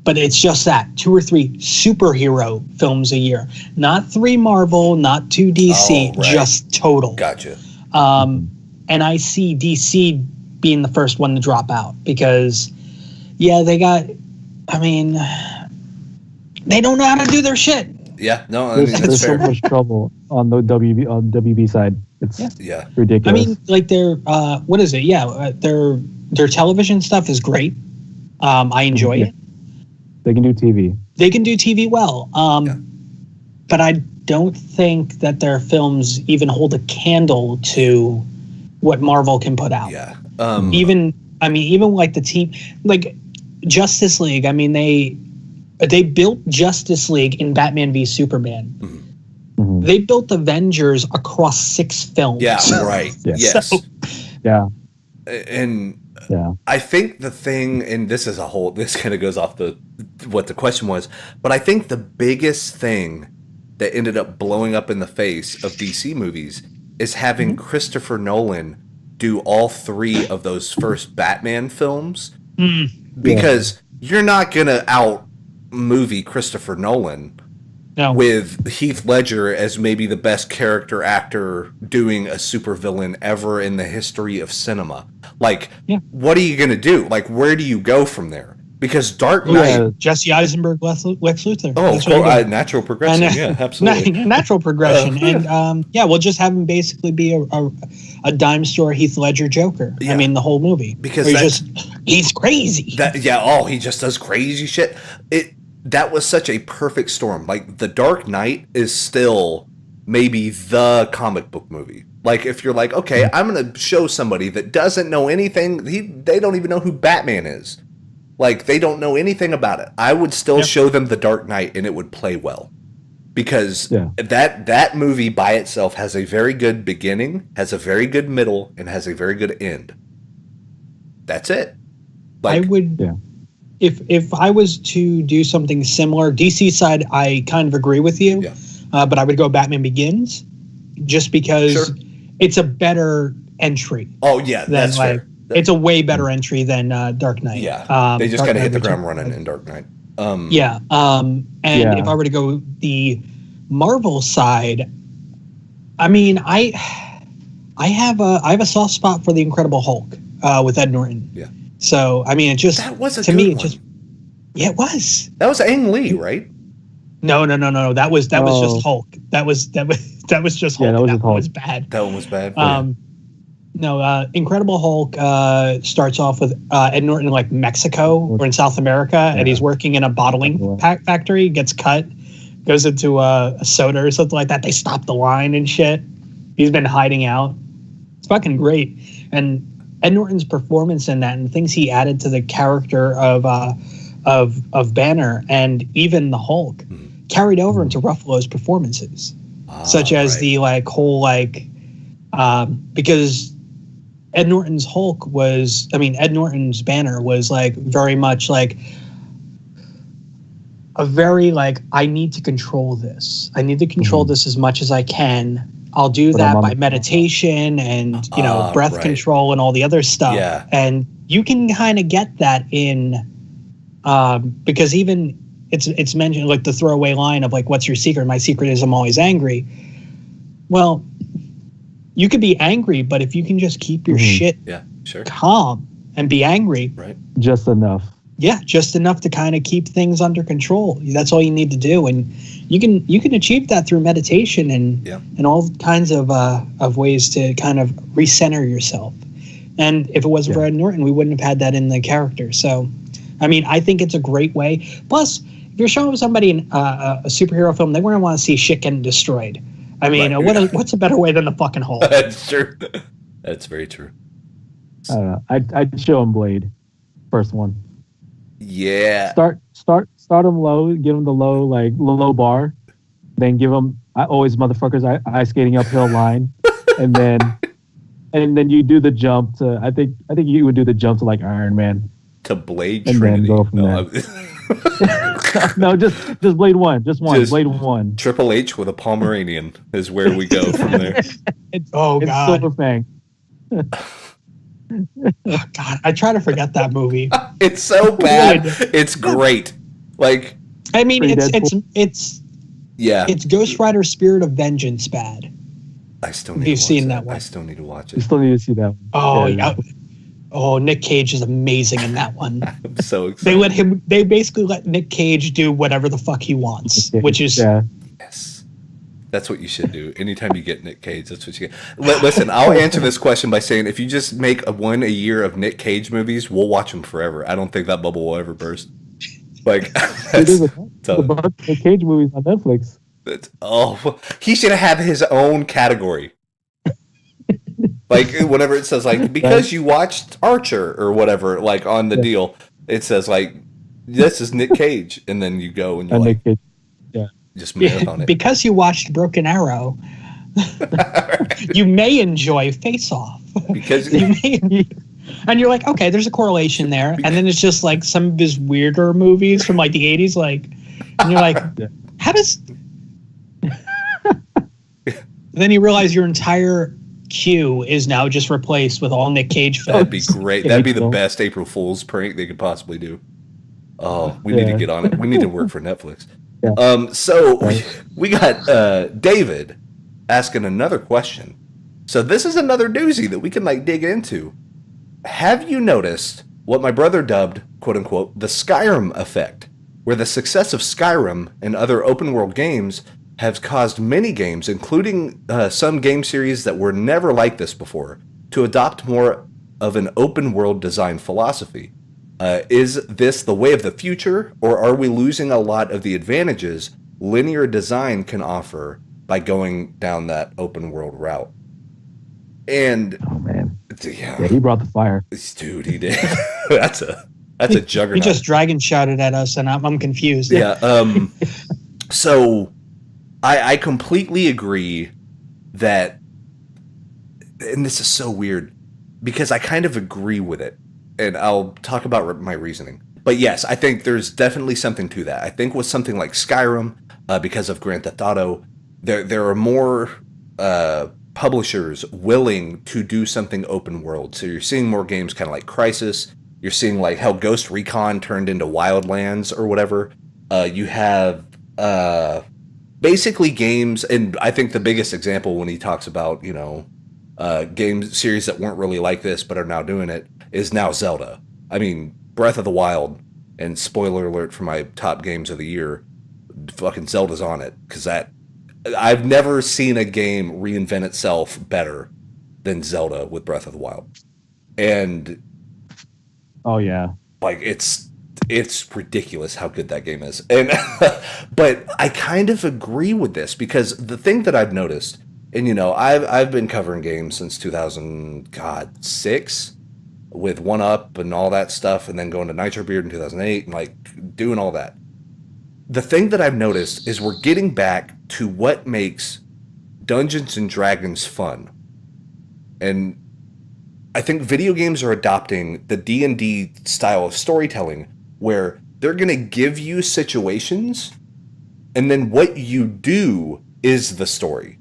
but it's just that 2 or 3 superhero films a year, not 3 Marvel, not 2 DC, just total. Gotcha. And I see DC being the first one to drop out because, they got, I mean, they don't know how to do their shit. Yeah, no, I mean, there's so much trouble on the WB side. It's ridiculous. I mean, like their what is it? Yeah, their television stuff is great. I enjoy it. They can do TV. They can do TV well. But I don't think that their films even hold a candle to what Marvel can put out. Yeah. Even like the team, like Justice League. I mean, they built Justice League in Batman v Superman. Mm-hmm. They built Avengers across 6 films. Yeah, right. Yes. So, And I think the thing, and this kind of goes off what the question was, but I think the biggest thing that ended up blowing up in the face of DC movies is having Christopher Nolan do all 3 of those first Batman films. Because you're not going to out-movie Christopher Nolan with Heath Ledger as maybe the best character actor doing a supervillain ever in the history of cinema. Like, what are you going to do? Like, where do you go from there? Because Dark Knight... Jesse Eisenberg, Lex Luthor. Oh, natural progression. Absolutely. Natural progression. And, we'll just have him basically be a dime store Heath Ledger Joker. Yeah. I mean, the whole movie. Because he's crazy. He just does crazy shit. That was such a perfect storm. Like, The Dark Knight is still maybe the comic book movie. Like, if you're like, okay, I'm going to show somebody that doesn't know anything, they don't even know who Batman is. Like, they don't know anything about it. I would still show them The Dark Knight, and it would play well. Because that movie by itself has a very good beginning, has a very good middle, and has a very good end. That's it. Like, if I was to do something similar, DC side, I kind of agree with you. Yeah. But I would go Batman Begins, just because it's a better entry. Oh yeah, that's fair. It's a way better entry than Dark Knight. Yeah, they just got to hit the ground running in Dark Knight. And if I were to go the Marvel side, I mean, I have a soft spot for the Incredible Hulk with Ed Norton. Yeah. So I mean, it just that was to me, it just it was. That was Ang Lee, right? No. That was just Hulk. That was just Hulk. Yeah, that one Hulk. was bad. That one was bad. No, Incredible Hulk starts off with Ed Norton in like Mexico or in South America, and he's working in a bottling factory. Gets cut, goes into a soda or something like that. They stop the line and shit. He's been hiding out. It's fucking great. And Ed Norton's performance in that and the things he added to the character of Banner and even the Hulk carried over into Ruffalo's performances, such as the like whole like because Ed Norton's Ed Norton's Banner was like very much like a very like, I need to control this. I need to control this as much as I can. I'll do that by meditation and, breath control and all the other stuff. Yeah. And you can kind of get that in, because even it's mentioned like the throwaway line of like, what's your secret? My secret is I'm always angry. Well, you could be angry, but if you can just keep your shit calm and be angry. Right. Just enough. Yeah, just enough to kind of keep things under control. That's all you need to do, and you can achieve that through meditation and all kinds of ways to kind of recenter yourself. And if it wasn't for Ed Norton, we wouldn't have had that in the character. So, I mean, I think it's a great way. Plus, if you're showing somebody a superhero film, they wouldn't want to see shit getting destroyed. I mean, what's a better way than the fucking Hulk? That's true. That's very true. I don't know. I'd show him Blade, first one. Yeah. Start him low, give him the low bar, then give him always motherfuckers ice skating uphill line, and then you do the jump to I think you would do the jump to like Iron Man to Blade and Trinity. Then go from there. No, just Blade one, Blade one. Triple H with a Pomeranian is where we go from there. It's God, Silver Fang. Oh, God, I try to forget that movie. It's so bad. It's great. Like, I mean, it's Ghost Rider: Spirit of Vengeance bad. I still need. You've seen that one. I still need to watch it. You still need to see that one. Oh yeah. Oh, Nick Cage is amazing in that one. I'm so excited. They basically let Nick Cage do whatever the fuck he wants, which is yes. That's what you should do. Anytime you get Nick Cage, that's what you get. Listen, I'll answer this question by saying if you just make one a year of Nick Cage movies, we'll watch them forever. I don't think that bubble will ever burst. Like, there's a bunch of Nick Cage movies on Netflix. He should have his own category. Like, whenever it says, like, because you watched Archer or whatever, like, on the deal, it says, like, this is Nick Cage. And then you go and you're like, Nick Cage. just marathon it. Because you watched Broken Arrow, you may enjoy Face Off. Because you may, and you're like, okay, there's a correlation there. And then it's just like some of his weirder movies from like the 80s, like, and you're like, how does? Then you realize your entire queue is now just replaced with all Nick Cage films. That'd be great. That'd be the best April Fool's prank they could possibly do. Oh, we need to get on it. We need to work for Netflix. Yeah. So we got David asking another question. So this is another doozy that we can like dig into. Have you noticed what my brother dubbed, quote unquote, the Skyrim Effect, where the success of Skyrim and other open world games has caused many games, including some game series that were never like this before, to adopt more of an open world design philosophy? Is this the way of the future, or are we losing a lot of the advantages linear design can offer by going down that open world route? And oh man, yeah, he brought the fire, dude. He did. that's a juggernaut. He just dragon shouted at us, and I'm confused. Yeah. So I completely agree that, and this is so weird because I kind of agree with it. And I'll talk about my reasoning. But yes, I think there's definitely something to that. I think with something like Skyrim, because of Grand Theft Auto, there are more publishers willing to do something open world. So you're seeing more games kind of like Crysis. You're seeing like how Ghost Recon turned into Wildlands or whatever. You have basically games, and I think the biggest example when he talks about, game series that weren't really like this but are now doing it is now Zelda. I mean, Breath of the Wild, and spoiler alert for my top games of the year, fucking Zelda's on it, because I've never seen a game reinvent itself better than Zelda with Breath of the Wild. And oh yeah, like it's ridiculous how good that game is. And but I kind of agree with this, because the thing that I've noticed, and I've been covering games since 2006 with 1UP and all that stuff, and then going to Nitro Beard in 2008 and like doing all that. The thing that I've noticed is we're getting back to what makes Dungeons and Dragons fun. And I think video games are adopting the D&D style of storytelling, where they're going to give you situations, and then what you do is the story,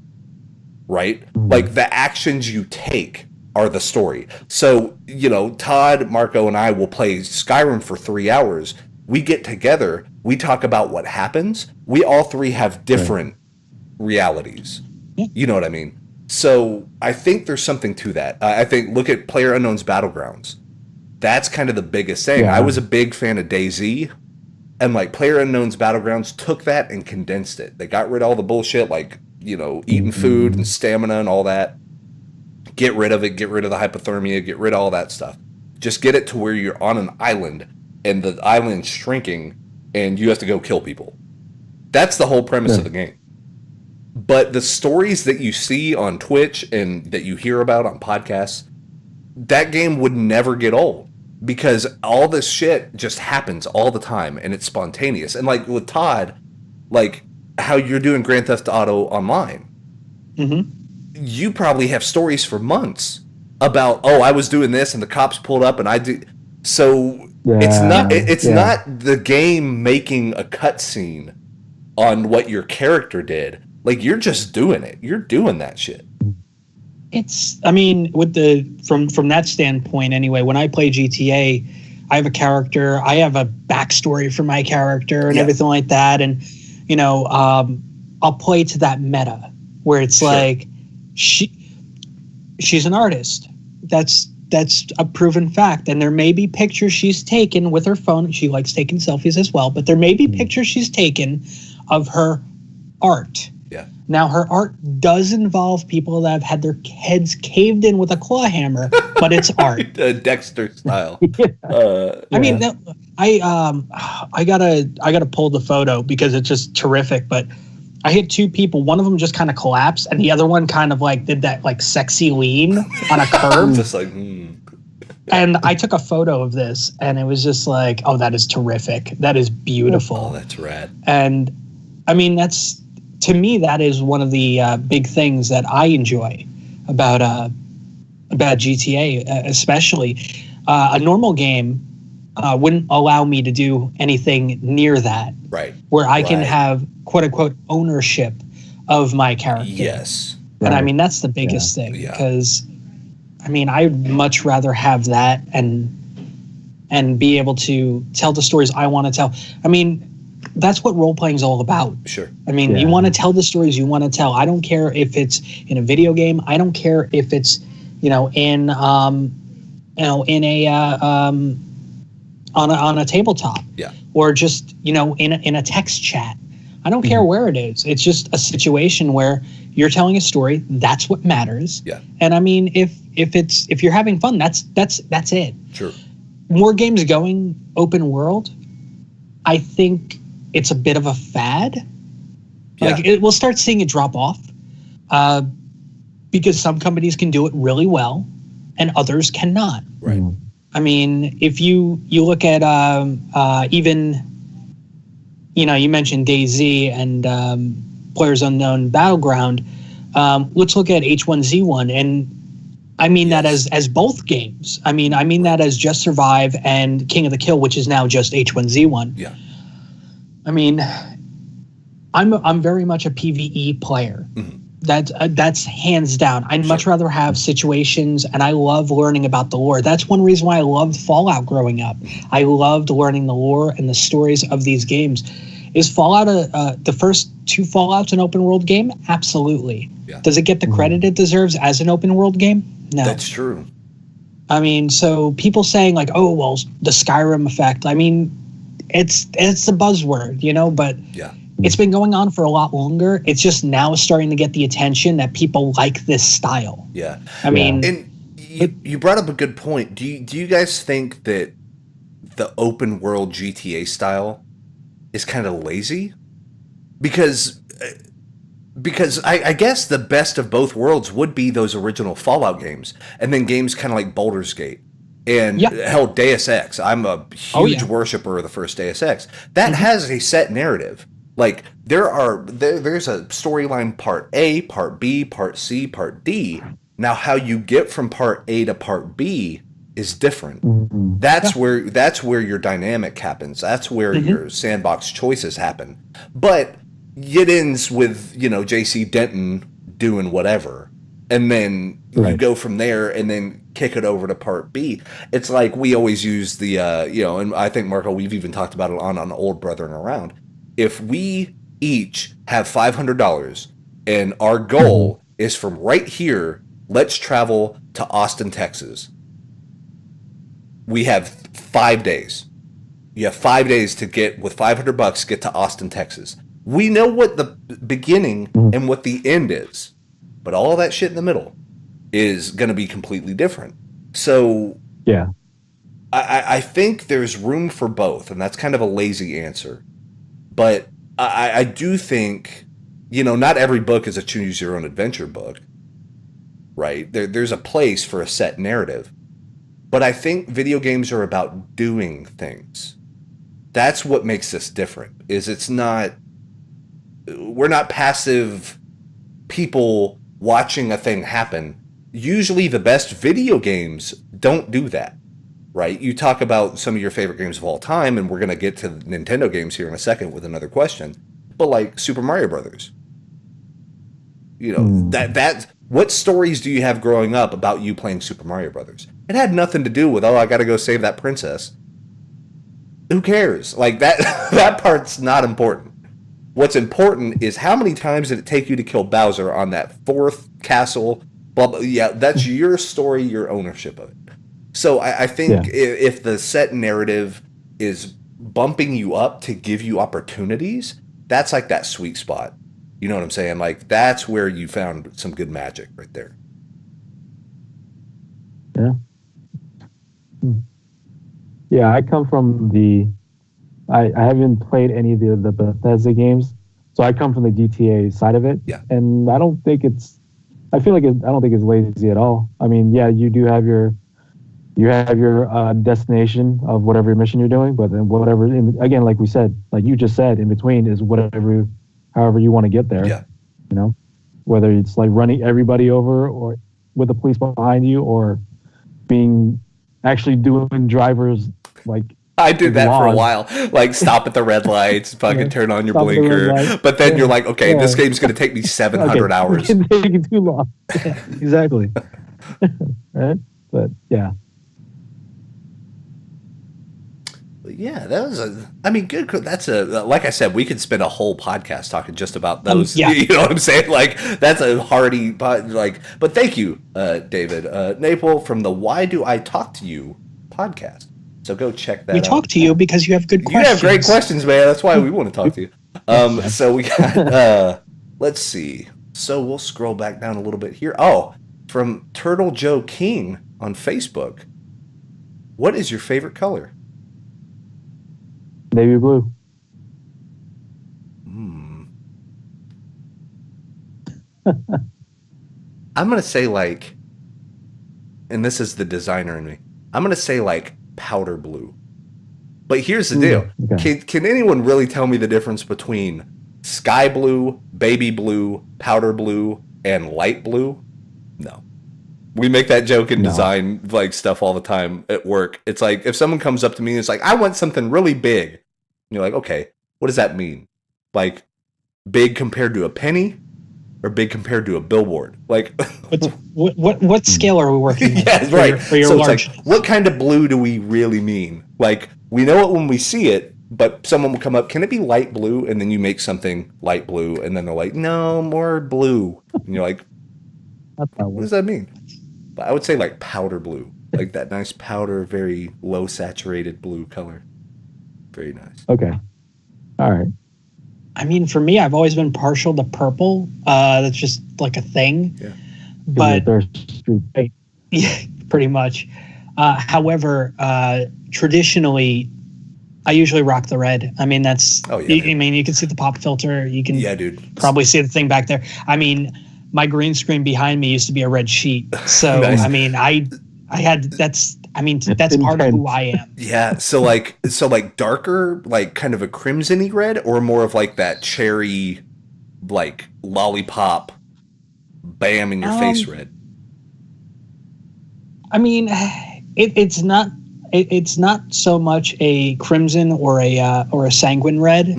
right? Like the actions you take are the story. So, Todd, Marco, and I will play Skyrim for 3 hours. We get together, we talk about what happens. We all three have different realities. You know what I mean? So I think there's something to that. I think, look at PlayerUnknown's Battlegrounds. That's kind of the biggest thing. Yeah. I was a big fan of DayZ, and like PlayerUnknown's Battlegrounds took that and condensed it. They got rid of all the bullshit, like, eating food and stamina and all that. Get rid of it, get rid of the hypothermia, get rid of all that stuff. Just get it to where you're on an island, and the island's shrinking, and you have to go kill people. That's the whole premise of the game. But the stories that you see on Twitch and that you hear about on podcasts, that game would never get old, because all this shit just happens all the time, and it's spontaneous. And like with Todd, like how you're doing Grand Theft Auto Online, you probably have stories for months about, I was doing this and the cops pulled up and I did. So it's not the game making a cutscene on what your character did. Like, you're just doing it. You're doing that shit. From that standpoint anyway, when I play GTA, I have a character, I have a backstory for my character and everything like that. And, I'll play to that meta where it's like, she's an artist. That's a proven fact. And there may be pictures she's taken with her phone. She likes taking selfies as well, but there may be pictures she's taken of her art. Yeah. Now, her art does involve people that have had their heads caved in with a claw hammer, but it's art. Dexter style. I gotta pull the photo because it's just terrific. But I hit two people. One of them just kind of collapsed, and the other one kind of like did that like sexy lean on a curve. Just like. And I took a photo of this, and it was just like, oh, that is terrific. That is beautiful. Oh, that's rad. And I mean, that's. To me, that is one of the big things that I enjoy about GTA, especially. A normal game wouldn't allow me to do anything near that. Right. Where I can have, quote unquote, ownership of my character. Yes. And I mean, that's the biggest thing. Because, I mean, I'd much rather have that and be able to tell the stories I want to tell. I mean, that's what role-playing is all about. Sure. I mean, you want to tell the stories you want to tell. I don't care if it's in a video game. I don't care if it's, on a tabletop. Yeah. Or just, in a text chat. I don't care where it is. It's just a situation where you're telling a story. That's what matters. Yeah. And I mean, if you're having fun, that's it. Sure. More games going open world. I think it's a bit of a fad. Like we'll start seeing it drop off because some companies can do it really well and others cannot. Right. I mean, if you look at even, you mentioned DayZ and PlayerUnknown Battleground. Let's look at H1Z1. And I mean that as both games. I mean that as Just Survive and King of the Kill, which is now just H1Z1. Yeah. I mean, I'm very much a PvE player. Mm-hmm. That's hands down. I'd much rather have situations, and I love learning about the lore. That's one reason why I loved Fallout growing up. I loved learning the lore and the stories of these games. Is Fallout the first 2 Fallouts an open world game? Absolutely. Yeah. Does it get the credit it deserves as an open world game? No. That's true. I mean, so people saying like, oh, well, the Skyrim effect. I mean, it's the buzzword, you know, but yeah. It's been going on for a lot longer. It's just now starting to get the attention that people like this style. Yeah. I mean, and you brought up a good point. Do you guys think that the open world GTA style is kind of lazy? Because I guess the best of both worlds would be those original Fallout games, and then games kind of like Baldur's Gate and hell, Deus Ex. I'm a huge worshiper of the first Deus Ex. That has a set narrative. Like there's a storyline part A, part B, part C, part D. Now how you get from part A to part B is different. Mm-hmm. That's where your dynamic happens. That's where your sandbox choices happen. But it ends with, JC Denton doing whatever. And then you go from there and then kick it over to part B. It's like we always use the and I think, Marco, we've even talked about it on Old Brethren Around. If we each have $500 and our goal is from right here, let's travel to Austin, Texas. We have 5 days. You have 5 days to get, with $500, get to Austin, Texas. We know what the beginning and what the end is, but all that shit in the middle is going to be completely different. So yeah, I think there's room for both, and that's kind of a lazy answer. But I do think, not every book is a choose your own adventure book, right? There's a place for a set narrative. But I think video games are about doing things. That's what makes this different, is we're not passive people watching a thing happen. Usually the best video games don't do that. Right? You talk about some of your favorite games of all time, and we're going to get to Nintendo games here in a second with another question. But like Super Mario Brothers, that what stories do you have growing up about you playing Super Mario Brothers? It had nothing to do with, I got to go save that princess. Who cares? Like that part's not important. What's important is how many times did it take you to kill Bowser on that 4th castle? Blah, blah. Yeah, that's your story, your ownership of it. So I think if the set narrative is bumping you up to give you opportunities, that's like that sweet spot. You know what I'm saying? Like that's where you found some good magic right there. Yeah. Yeah, I come from I haven't played any of the Bethesda games, so I come from the GTA side of it. Yeah. And I don't think it's lazy at all. I mean, yeah, you do have your destination of whatever mission you're doing, but then whatever, again, like you just said, in between is however you want to get there. Yeah. Whether it's like running everybody over or with the police behind you, or actually doing drivers like. I did that for a while. Like stop at the red lights, fucking turn on your blinker. But then you're like, okay, this game's going to take me 700 hours. It's taking too long. Yeah, exactly. Right? But yeah. Yeah, that was good. That's like I said, we could spend a whole podcast talking just about those. You know what I'm saying? Like that's a hearty, but thank you, David Naples from the Why Do I Talk to You podcast. So go check that out. We talk to you because you have good questions. You have great questions, man. That's why we want to talk to you. So we got, let's see. So we'll scroll back down a little bit here. Oh, from Turtle Joe King on Facebook. What is your favorite color? Navy blue. I'm going to say and this is the designer in me, I'm going to say powder blue. But here's the deal. Okay. Can anyone really tell me the difference between sky blue, baby blue, powder blue, and light blue? No. We make that joke in design like stuff all the time at work. It's like if someone comes up to me and it's like, I want something really big. And you're like, okay, what does that mean? Like big compared to a penny or big compared to a billboard? Like what scale are we working with? Yeah, right. For your large. It's like, what kind of blue do we really mean? Like we know it when we see it, but someone will come up, can it be light blue? And then you make something light blue and then they're like, no, more blue. And you're like, what does that mean? I would say like powder blue, like that nice powder, very low saturated blue color. Very nice. Okay. All right. I mean, for me, I've always been partial to purple. That's just like a thing. Yeah. But yeah, pretty much. However, traditionally, I usually rock the red. I mean, that's. Oh yeah. I mean, you can see the pop filter. You can. Yeah, dude. Probably see the thing back there. I mean. My green screen behind me used to be a red sheet. So, nice. I mean, that's part of who I am. Yeah. So like darker, like kind of a crimson-y red, or more of like that cherry, like lollipop, bam in your face red? I mean, it's not so much a crimson or a sanguine red,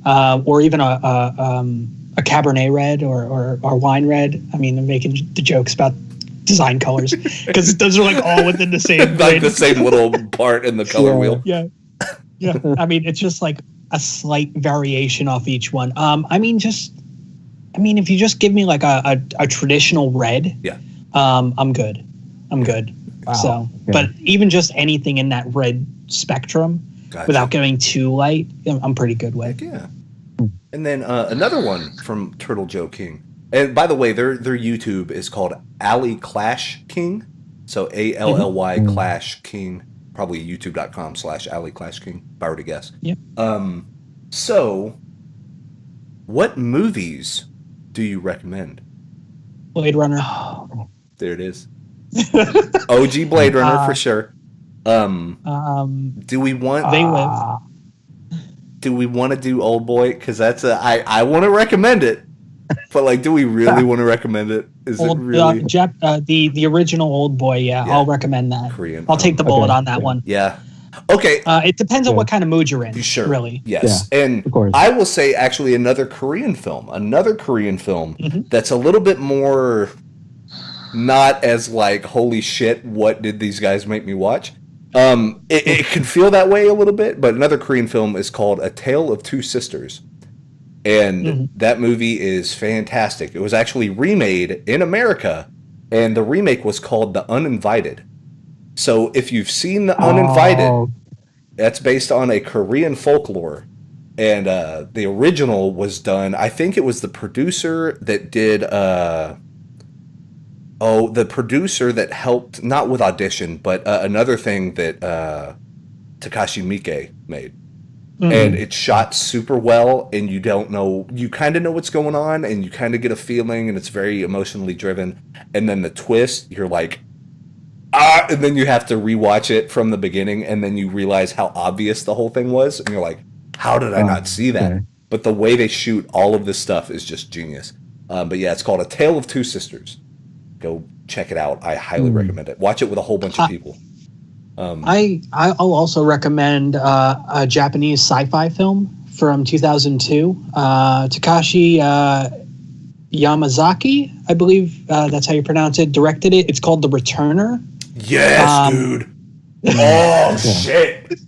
or even a Cabernet red or wine red. I mean, I'm making the jokes about design colors because those are like all within the same like the same little part in the color wheel. Yeah. I mean, it's just like a slight variation off each one. I mean, if you just give me like a traditional red, I'm good. Wow. So, okay. But even just anything in that red spectrum, without going too light, I'm pretty good with. Yeah. And then another one from Turtle Joe King. And by the way, their YouTube is called Alley Clash King. So ALLY Clash King. Probably youtube.com/Alley Clash King, if I were to guess. Yep. So, what movies do you recommend? Blade Runner. There it is. OG Blade Runner for sure. Do we want... They Live. Do we want to do Old Boy? Because that's I want to recommend it, but like, do we really want to recommend it? Is it really the original Old Boy? Yeah, I'll recommend that. Korean. I'll take the bullet on that one. Yeah. Okay. It depends on what kind of mood you're in. Sure. Really. Yes. Yeah, and of course. I will say actually another Korean film that's a little bit more not as like holy shit. What did these guys make me watch? It can feel that way a little bit, but another Korean film is called A Tale of Two Sisters. And that movie is fantastic. It was actually remade in America, and the remake was called The Uninvited. So if you've seen The Uninvited, that's based on a Korean folklore. And the original was done, I think it was the producer that did... the producer that helped, not with Audition, but another thing that Takashi Miike made. And it's shot super well, and you kind of know what's going on, and you kind of get a feeling, and it's very emotionally driven. And then the twist, you're like, and then you have to rewatch it from the beginning, and then you realize how obvious the whole thing was, and you're like, how did I not see that? Okay. But the way they shoot all of this stuff is just genius. But yeah, it's called A Tale of Two Sisters. Go check it out. I highly recommend it. Watch it with a whole bunch of people. I'll also recommend a Japanese sci-fi film from 2002. Takashi Yamazaki, I believe that's how you pronounce it, directed it. It's called The Returner. Yes, dude. Oh, shit.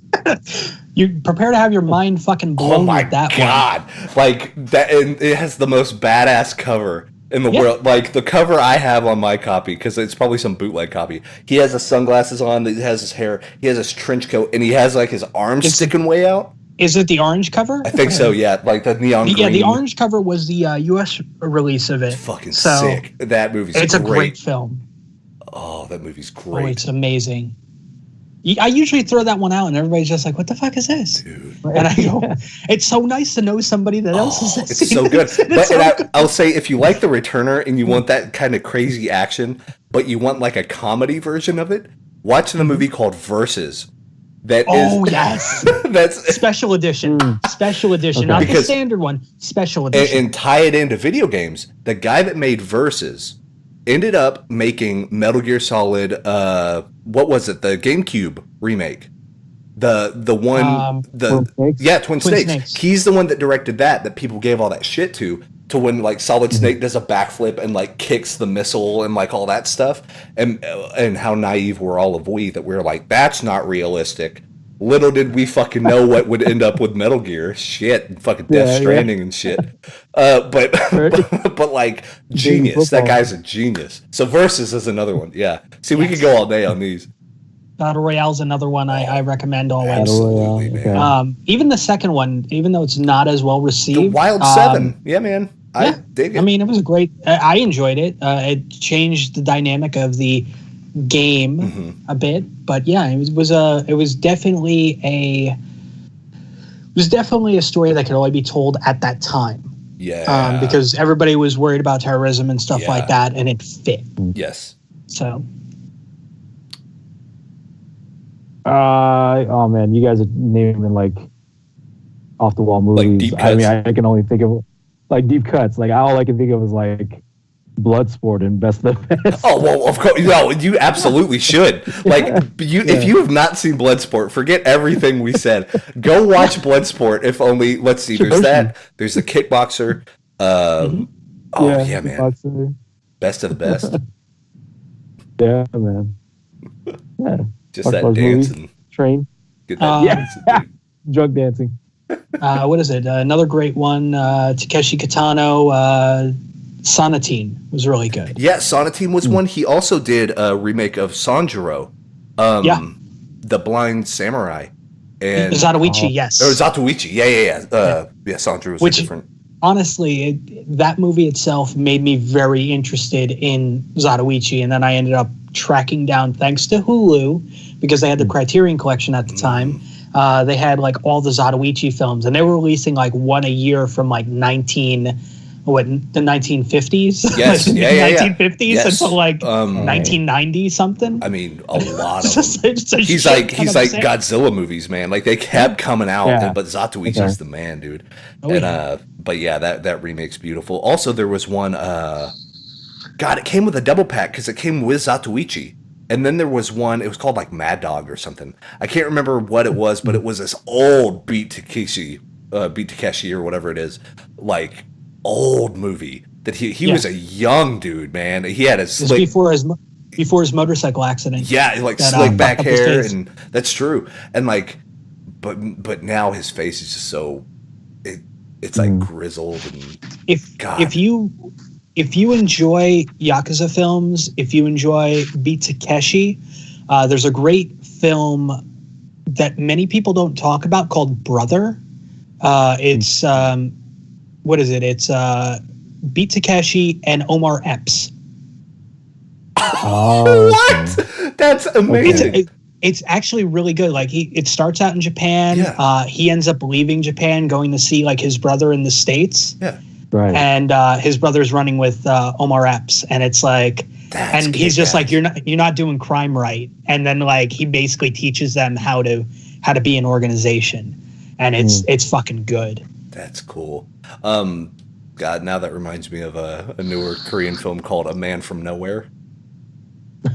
You prepare to have your mind fucking blown with that one. Oh, my God. Like, that, and it has the most badass cover in the world. Like, the cover I have on my copy, because it's probably some bootleg copy, he has the sunglasses on, he has his hair, he has his trench coat, and he has, like, his arms sticking way out. Is it the orange cover? I think so, yeah. Like, the neon green. Yeah, the orange cover was the U.S. release of it. It's fucking sick. That movie's great. It's a great film. Oh, that movie's great. Oh, it's amazing. I usually throw that one out, and everybody's just like, what the fuck is this? Dude. And I go, it's so nice to know somebody that else is this. It's so good. I'll say, if you like The Returner and you want that kind of crazy action, but you want like a comedy version of it, watch the movie called Versus. Yes. That's special edition. Special edition. Not the standard one. Special edition. And tie it into video games. The guy that made Versus ended up making Metal Gear Solid. What was it? The GameCube remake. The one Twin Snakes. He's the one that directed that people gave all that shit to when like Solid Snake does a backflip and like kicks the missile and like all that stuff, and how naive were all of we that we're like, that's not realistic. Little did we fucking know what would end up with Metal Gear. Shit, fucking Death Stranding and shit. But like, genius. That guy's a genius. So Versus is another one. Yeah. See, we could go all day on these. Battle Royale's another one I recommend always. Absolutely, man. Even the second one, even though it's not as well received. The Wild 7. Yeah, man. I dig it. I mean, it was a great... I enjoyed it. It changed the dynamic of the game a bit, but yeah, it was definitely a story that could only be told at that time. Yeah. Because everybody was worried about terrorism and stuff like that, and it fit. Yes. So. Oh man, you guys are naming like off the wall movies. Like deep cuts. I mean, I can only think of like deep cuts. Like all I can think of is like Bloodsport and Best of the Best. Oh well, of course. No, you absolutely should. Like if you have not seen Bloodsport, forget everything we said. Go watch Bloodsport. If only, let's see. There's that. There's the kickboxer. Oh yeah, man. Kickboxer. Best of the Best. Yeah, man. Yeah. Just that dancing. Train. Get that dancing. Drug dancing. What is it? Another great one. Takeshi Kitano. Sonatine was really good. Yeah, Sonatine was one. He also did a remake of Sanjuro. The Blind Samurai. And Zatoichi, yes. Or Zatoichi. Yeah. Sanjuro was different. Honestly, that movie itself made me very interested in Zatoichi, and then I ended up tracking down, thanks to Hulu, because they had the Criterion Collection at the time. They had like all the Zatoichi films, and they were releasing like one a year from like the 1950s? Yes, like, yeah. 1950s until like 1990 something. I mean, a lot of them. He's like Godzilla movies, man. Like they kept coming out, but Zatoichi's the man, dude. But yeah, that remake's beautiful. Also, there was one. It came with a double pack because it came with Zatoichi. And then there was one, it was called like Mad Dog or something. I can't remember what it was, but it was this old Beat Takeshi or whatever it is, like old movie that he was a young dude, man. He had his before his motorcycle accident. Yeah, like slick back hair, and that's true. And like, but now his face is just so it's like grizzled and If you enjoy Yakuza films, if you enjoy Beat Takeshi, there's a great film that many people don't talk about called Brother. It's what is it? It's Beat Takeshi and Omar Epps. What? That's amazing. It's actually really good. Like it starts out in Japan. Yeah. He ends up leaving Japan, going to see like his brother in the States. Yeah. Right. And his brother's running with Omar Epps, and it's like, and he's just like, you're not doing crime right, and then like he basically teaches them how to be an organization, and it's fucking good. That's cool. God, now that reminds me of a newer Korean film called A Man from Nowhere.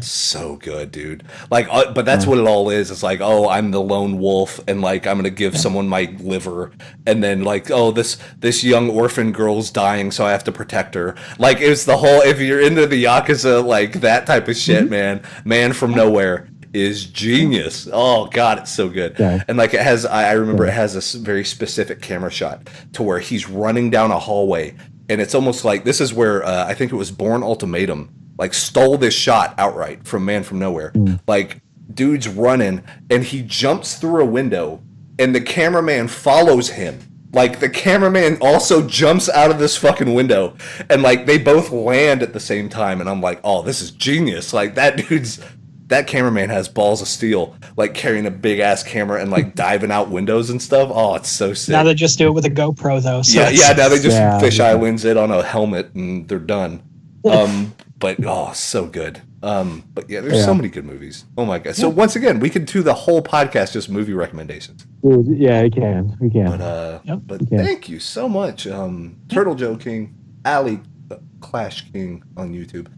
So good, dude. Like, but that's what it all is. It's like, oh, I'm the lone wolf, and like I'm gonna give someone my liver, and then like, oh, this young orphan girl's dying, so I have to protect her. Like, it's the whole. If you're into the Yakuza, like that type of shit, man from Nowhere is genius. Oh God, it's so good. Yeah. And like it has, I remember it has a very specific camera shot to where he's running down a hallway, and it's almost like this is where I think it was Bourne Ultimatum. Like stole this shot outright from Man from Nowhere. Like dude's running and he jumps through a window and the cameraman follows him. Like the cameraman also jumps out of this fucking window and like they both land at the same time. And I'm like, oh, this is genius. Like that cameraman has balls of steel, like carrying a big ass camera and like diving out windows and stuff. Oh, it's so sick. Now they just do it with a GoPro though. So now they just fisheye lens it on a helmet and they're done. But so good. But yeah, there's so many good movies. Oh my god! So once again, we could do the whole podcast just movie recommendations. Yeah, we can. But thank you so much, Turtle Joe King, Ali Clash King on YouTube.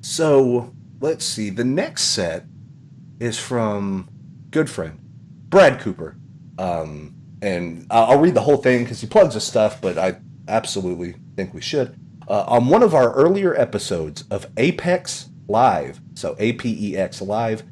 So let's see. The next set is from good friend Brad Cooper, and I'll read the whole thing because he plugs his stuff, but I absolutely think we should. On one of our earlier episodes of Apex Live, so APEX Live,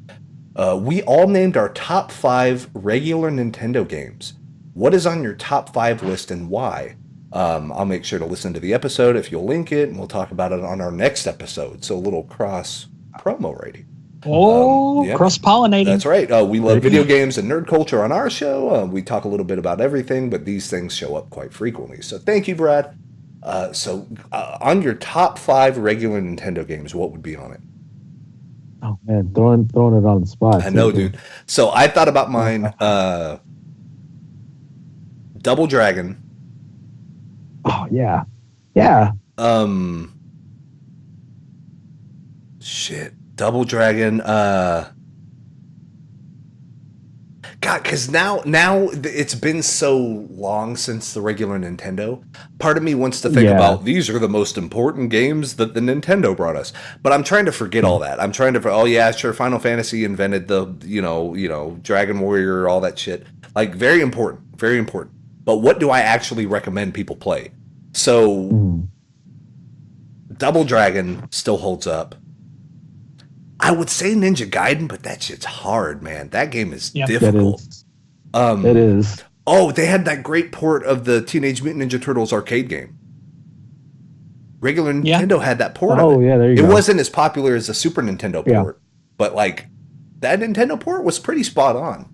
we all named our top 5 regular Nintendo games. What is on your top 5 list and why? I'll make sure to listen to the episode if you'll link it, and we'll talk about it on our next episode. So a little cross promo rating. Cross-pollinating. That's right. We love video games and nerd culture on our show. We talk a little bit about everything, but these things show up quite frequently. So thank you, Brad. So on your top 5 regular Nintendo games, what would be on it? Oh man, throwing it on the spot. I know, dude. So I thought about mine. Double Dragon. Oh yeah. Shit. Double Dragon. God, because now it's been so long since the regular Nintendo. Part of me wants to think about these are the most important games that the Nintendo brought us. But I'm trying to forget all that. I'm trying to, Final Fantasy invented the, Dragon Warrior, all that shit. Like, very important, very important. But what do I actually recommend people play? So, Double Dragon still holds up. I would say Ninja Gaiden, but that shit's hard, man. That game is difficult. It is. Oh, they had that great port of the Teenage Mutant Ninja Turtles arcade game. Regular Nintendo had that port of it. Yeah, there you go. It wasn't as popular as the Super Nintendo port, but like that Nintendo port was pretty spot on.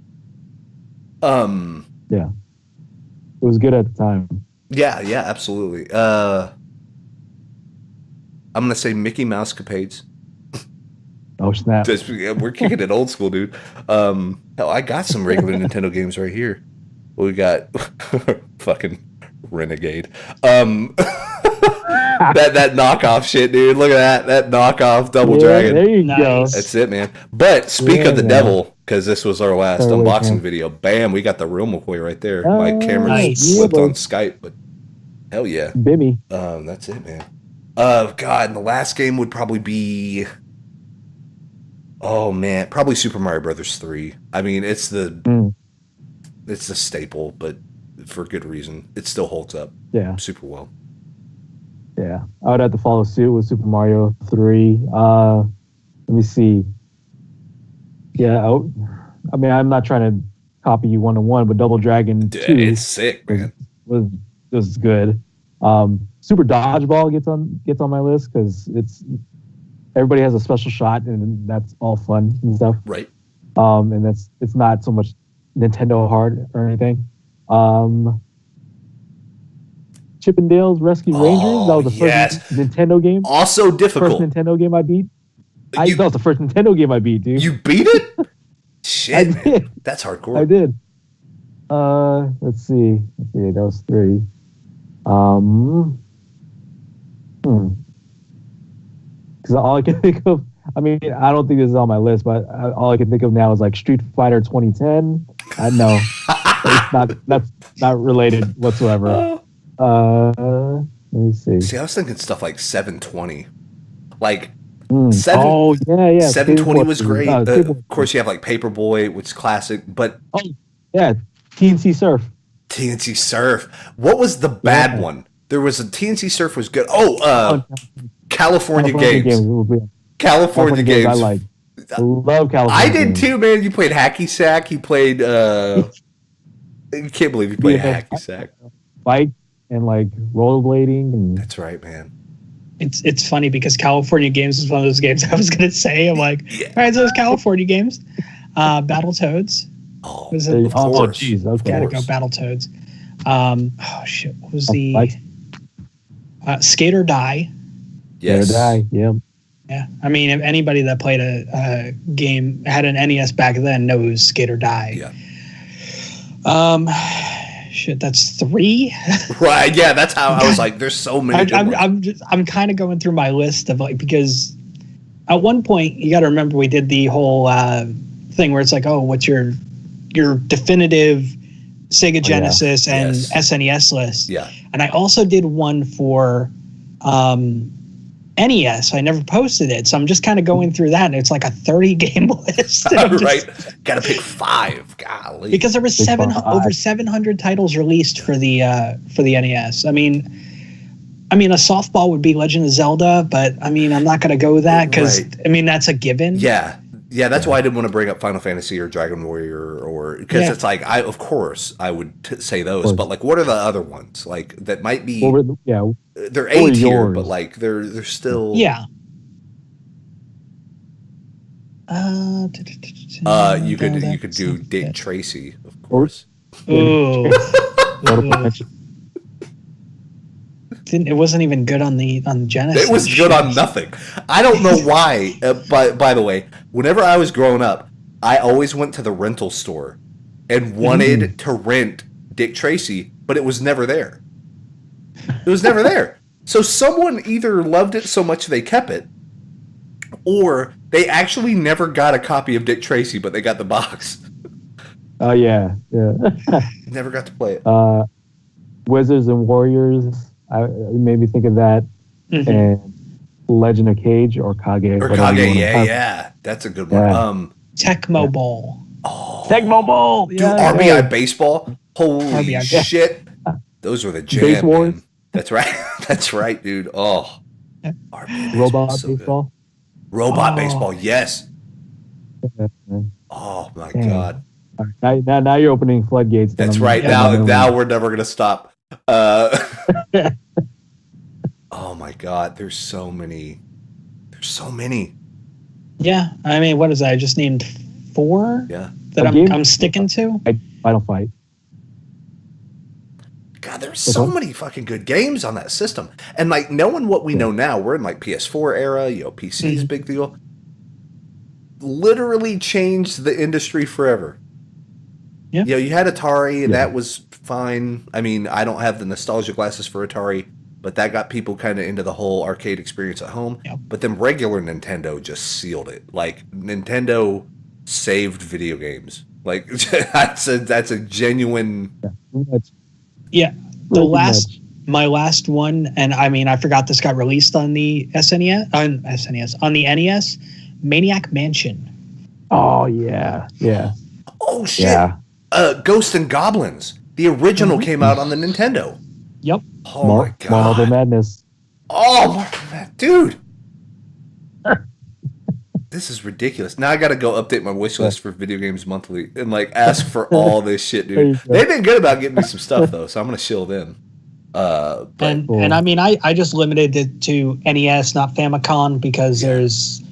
Yeah. It was good at the time. Yeah, absolutely. I'm going to say Mickey Mouse Capades. Oh snap! We're kicking it old school, dude. Hell, I got some regular Nintendo games right here. We got fucking Renegade. That knockoff shit, dude. Look at that knockoff Double Dragon. There you go. That's it, man. But speak of the devil, because this was our last unboxing video. Bam, we got the real McCoy right there. My camera slipped on Skype, but hell yeah, Bimmy. That's it, man. God, and the last game would probably be. Oh man, probably Super Mario Brothers 3. I mean, it's the staple, but for good reason. It still holds up. Super well. Yeah, I would have to follow suit with Super Mario 3. Let me see. Yeah, I mean, I'm not trying to copy you 1-to-1, but Double Dragon 2 it's sick, man. Was good. Super Dodgeball gets on my list because everybody has a special shot, and that's all fun and stuff. Right. And it's not so much Nintendo hard or anything. Chippendales Rescue Rangers. That was the first Nintendo game. Also difficult. First Nintendo game I beat. That was the first Nintendo game I beat, dude. You beat it? Shit, I did. Man. That's hardcore. I did. Let's see. That was 3. Because all I can think of, I mean, I don't think this is on my list, but all I can think of now is like Street Fighter 2010. No, that's not related whatsoever. Let me see. See, I was thinking stuff like 720. Like, 720 was great. Of course, you have like Paperboy, which is classic, but... Oh, yeah, TNC Surf. TNC Surf. What was the bad one? There was a TNC Surf was good. California Games. California Games. I like. I love California. I did too, man. You played Hacky Sack. You played. You can't believe you played Hacky Sack. Bike and like rollerblading. And... That's right, man. It's funny because California Games is one of those games I was gonna say. I'm like, all right, so those California games, Battletoads. Oh, jeez, okay. Gotta go Battletoads. What was the Skate or Die? Yes. Die. Yeah. Yeah. I mean, if anybody that played a game had an NES back then knows Skate or Die. Yeah. That's 3. Right. Yeah. That's how I was like. There's so many. I'm kind of going through my list of like, because at one point you got to remember we did the whole thing where it's like, oh, what's your definitive Sega Genesis and SNES list? Yeah. And I also did one for NES. I never posted it, so I'm just kind of going through that, and it's like a 30 game list. Right, gotta pick 5. Golly, because there was over 700 titles released for the NES. I mean, a softball would be Legend of Zelda, but I mean, I'm not going to go with that because I mean that's a given. Yeah, that's why I didn't want to bring up Final Fantasy or Dragon Warrior, or because it's like of course I would say those, but like, what are the other ones like that might be? They're A tier, but like they're still you could do Dick Tracy, of course. Ooh. It wasn't even good on the Genesis. It was good on nothing. I don't know why. By the way, whenever I was growing up, I always went to the rental store and wanted to rent Dick Tracy, but it was never there. It was never there. So someone either loved it so much they kept it, or they actually never got a copy of Dick Tracy, but they got the box. Oh, yeah. Never got to play it. Wizards and Warriors, made me think of that. And Legend of Kage or Kage. Or Kage, yeah. That's a good one. Yeah. Tecmo Bowl. Oh. Tecmo Bowl! Dude, RBI Baseball? Holy shit. Those were the jam, Base Wars. Man. That's right. That's right, dude. Oh. Robot Baseball? Robot Baseball, yes. Oh, my God. Right. Now you're opening floodgates. That's right. Now we're never going to stop. Oh my God, there's so many. Yeah, I mean, what is that? I just named 4 that I'm sticking to. Final Fight. God, there's so many fucking good games on that system. And like knowing what we know now, we're in like PS4 era, PC is a big deal. Literally changed the industry forever. Yeah. You had Atari, and that was fine. I mean, I don't have the nostalgia glasses for Atari, but that got people kind of into the whole arcade experience at home. Yep. But then regular Nintendo just sealed it. Like, Nintendo saved video games. Like, that's a genuine... Yeah. My last one, and I mean, I forgot this got released on the on the NES, Maniac Mansion. Oh, yeah. Oh, shit. Yeah. Ghosts and Goblins. The original came out on the Nintendo. Yep. Oh, my God. Marvel Madness. Oh, dude. This is ridiculous. Now I got to go update my wish list for Video Games Monthly and like ask for all this shit, dude. They've been good about getting me some stuff though, so I'm gonna shield in. And I mean, I just limited it to NES, not Famicom, because there's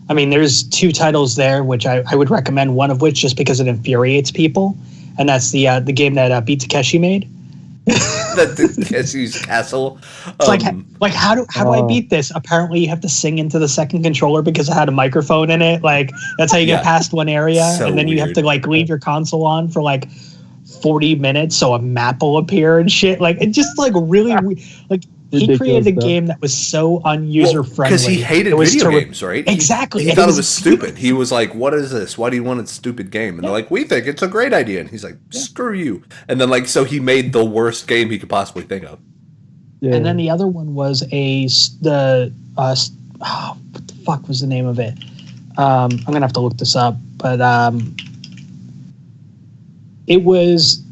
2 titles there which I would recommend. One of which just because it infuriates people, and that's the game that Beat Takeshi made. The Takeshi's Castle. It's like how do I beat this? Apparently, you have to sing into the second controller because it had a microphone in it. Like that's how you get past one area, and then you have to like leave your console on for like 40 minutes so a map will appear and shit. Like it just like really like. He created a game that was so unuser friendly because he hated video games, right? Exactly. He thought it was stupid. He was like, "What is this? Why do you want a stupid game?" And they're like, "We think it's a great idea." And he's like, "Screw you!" And then so he made the worst game he could possibly think of. Yeah. And then the other one was what the fuck was the name of it? I'm gonna have to look this up, but it was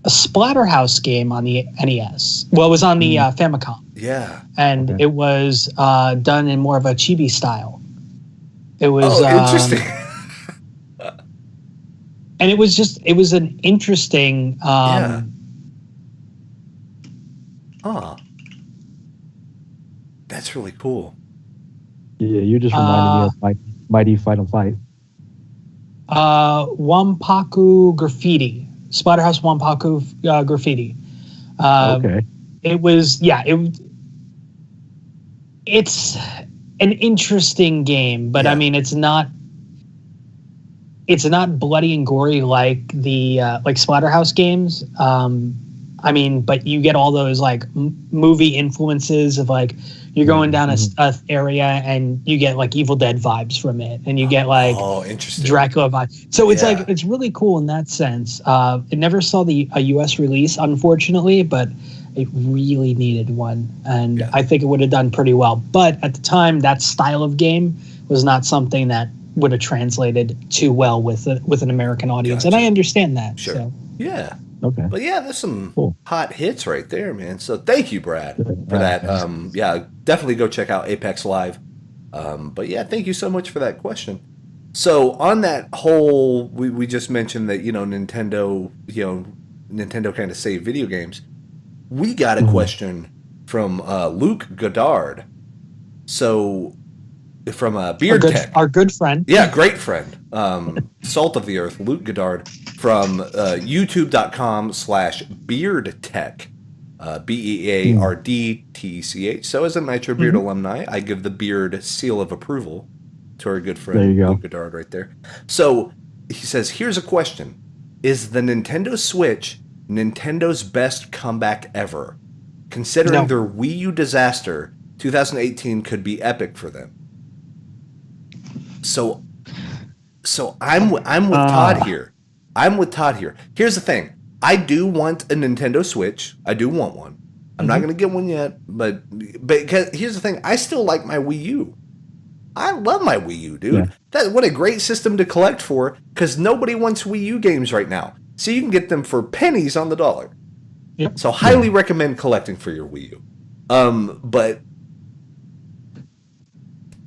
a Splatterhouse game on the NES. Well, it was on the Famicom. Yeah. And it was done in more of a chibi style. It was interesting. And it was an interesting That's really cool. Yeah, you just reminded me of Mighty Final Fight. Wampaku Graffiti. Splatterhouse Wampaku Graffiti. Okay. It was it's an interesting game, but I mean it's not bloody and gory like the like Splatterhouse games. I mean, but you get all those like movie influences of like you're going down a area and you get like Evil Dead vibes from it, and you get like interesting Dracula vibes. So it's like it's really cool in that sense. It never saw a US release, unfortunately, but it really needed one, and I think it would have done pretty well. But at the time, that style of game was not something that would have translated too well with an American audience, and I understand that. Sure. So. Yeah. Okay. But yeah, there's some hot hits right there, man. So thank you, Brad, for that. Yeah, definitely go check out Apex Live. But yeah, thank you so much for that question. So on that whole, we just mentioned that, Nintendo kind of saved video games. We got a question from Luke Goddard. So from Beard Tech. Our good friend. Yeah, great friend. Salt of the Earth, Luke Goddard from youtube.com/beardtech. BEARDTECH. So as a Nitro Beard alumni, I give the Beard seal of approval to our good friend Luke Goddard right there. So he says, here's a question. Is the Nintendo Switch Nintendo's best comeback ever? Considering their Wii U disaster, 2018 could be epic for them. So I'm with Todd here. Here's the thing. I do want a Nintendo Switch. I do want one. I'm not going to get one yet, but here's the thing. I still like my Wii U. I love my Wii U, dude. Yeah. What a great system to collect for, because nobody wants Wii U games right now. So you can get them for pennies on the dollar. Yep. So highly recommend collecting for your Wii U. But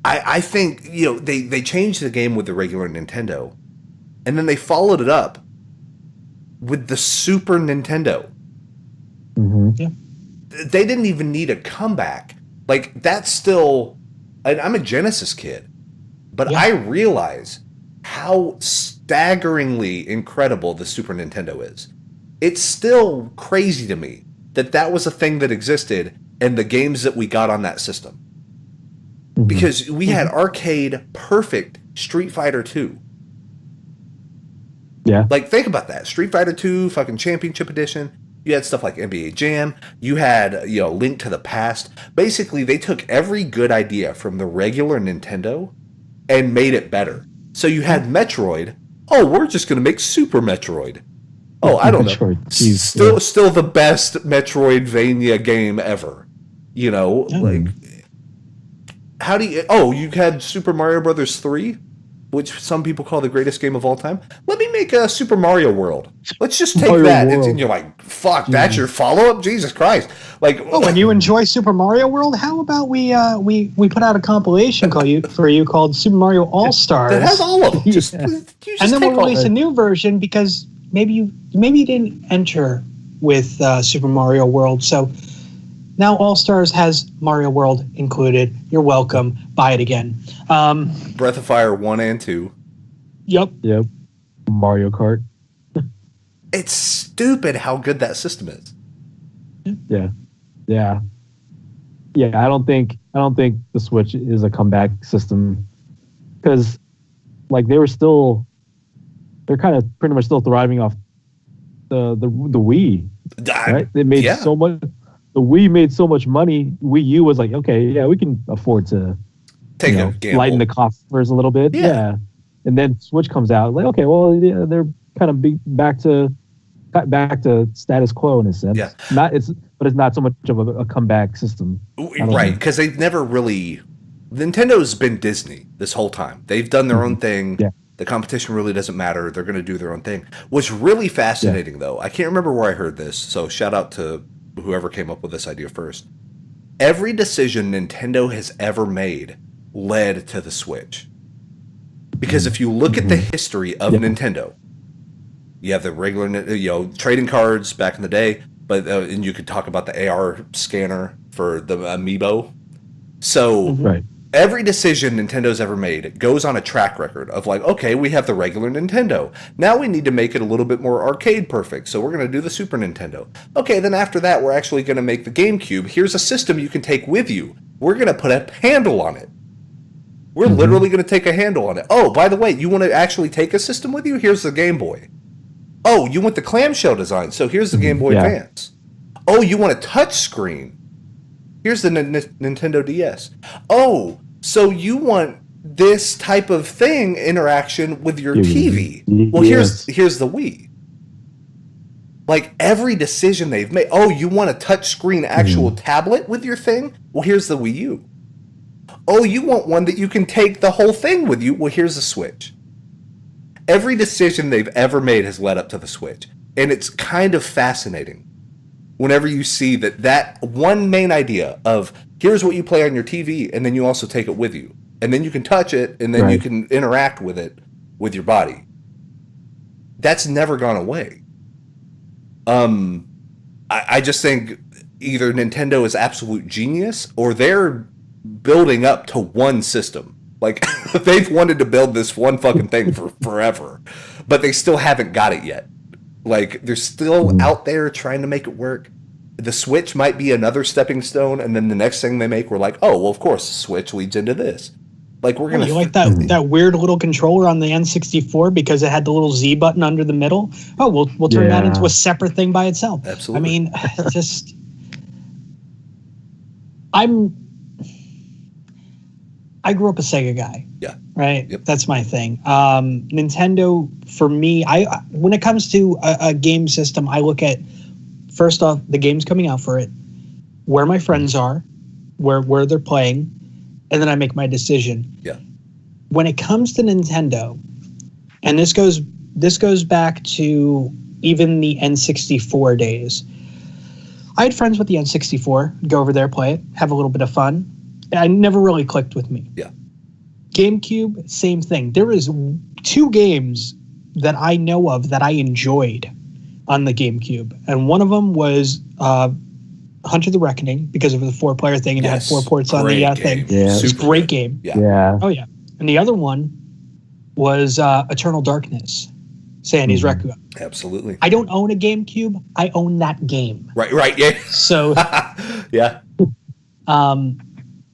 I think, they changed the game with the regular Nintendo, and then they followed it up with the Super Nintendo. Yeah. They didn't even need a comeback. Like, that's still... I'm a Genesis kid, but I realize how staggeringly incredible the Super Nintendo is. It's still crazy to me that was a thing that existed and the games that we got on that system. Because we had arcade perfect Street Fighter 2. Yeah. Like, think about that. Street Fighter 2, fucking Championship Edition. You had stuff like NBA Jam. You had, Link to the Past. Basically, they took every good idea from the regular Nintendo and made it better. So you had Metroid. Oh, we're just going to make Super Metroid. Oh, I don't know. Still the best Metroidvania game ever. Like, how do you... Oh, you had Super Mario Brothers 3? Which some people call the greatest game of all time. Let me make a Super Mario World. Let's just take that. And you're like, fuck, that's your follow-up? Jesus Christ. Like, when you enjoy Super Mario World, how about we put out a compilation for you called Super Mario All-Stars? That has all of them. And then we'll release a new version, because maybe you didn't enter with Super Mario World. So now All-Stars has Mario World included. You're welcome. Buy it again. Breath of Fire 1 and 2. Yep. Mario Kart. It's stupid how good that system is. Yeah. I don't think the Switch is a comeback system, because they're kind of pretty much still thriving off the Wii. Right? They made so much. The Wii made so much money. Wii U was like, okay, yeah, we can afford to take a gamble, lighten the coffers a little bit. Yeah. And then Switch comes out, like, okay, well, they're kind of back to status quo in a sense. Yeah. But it's not so much of a comeback system. Right, because they've never really... Nintendo's been Disney this whole time. They've done their own thing. Yeah. The competition really doesn't matter. They're going to do their own thing. What's really fascinating, though, I can't remember where I heard this, so shout out to whoever came up with this idea first. Every decision Nintendo has ever made led to the Switch. Because if you look at the history of Nintendo, you have the regular, trading cards back in the day, but and you could talk about the AR scanner for the Amiibo. So every decision Nintendo's ever made goes on a track record of like, okay, we have the regular Nintendo. Now we need to make it a little bit more arcade perfect, so we're going to do the Super Nintendo. Okay, then after that, we're actually going to make the GameCube. Here's a system you can take with you. We're going to put a handle on it. We're literally going to take a handle on it. Oh, by the way, you want to actually take a system with you? Here's the Game Boy. Oh, you want the clamshell design? So here's the Game Boy Advance. Oh, you want a touch screen? Here's the Nintendo DS. Oh, so you want this type of thing interaction with your TV? Well, here's the Wii. Like every decision they've made. Oh, you want a touchscreen actual tablet with your thing? Well, here's the Wii U. Oh, you want one that you can take the whole thing with you? Well, here's the Switch. Every decision they've ever made has led up to the Switch. And it's kind of fascinating whenever you see that one main idea of here's what you play on your TV, and then you also take it with you. And then you can touch it, and then you can interact with it with your body. That's never gone away. I just think either Nintendo is absolute genius, or they're building up to one system. Like, they've wanted to build this one fucking thing for forever, but they still haven't got it yet. Like, they're still out there trying to make it work. The Switch might be another stepping stone, and then the next thing they make, we're like, oh, well, of course, the Switch leads into this. Like, we're gonna. You like that weird little controller on the N64 because it had the little Z button under the middle? Oh, we'll turn that into a separate thing by itself. Absolutely. I mean, just I grew up a Sega guy. Yeah. Right. Yep. That's my thing. Nintendo, for me, when it comes to a game system, I look at, first off, the games coming out for it, where my friends are, where they're playing, and then I make my decision. Yeah. When it comes to Nintendo, and this goes back to even the N64 days. I had friends with the N64, go over there, play it, have a little bit of fun. I never really clicked with me. Yeah. GameCube, same thing. There is 2 games that I know of that I enjoyed on the GameCube, and one of them was Hunter the Reckoning, because of the 4-player thing, and it had 4 ports on the thing. Yeah. It was a great game. Yeah. Oh, yeah. And the other one was Eternal Darkness, Sandy's Requiem. Absolutely. I don't own a GameCube. I own that game. Right, yeah. So, yeah.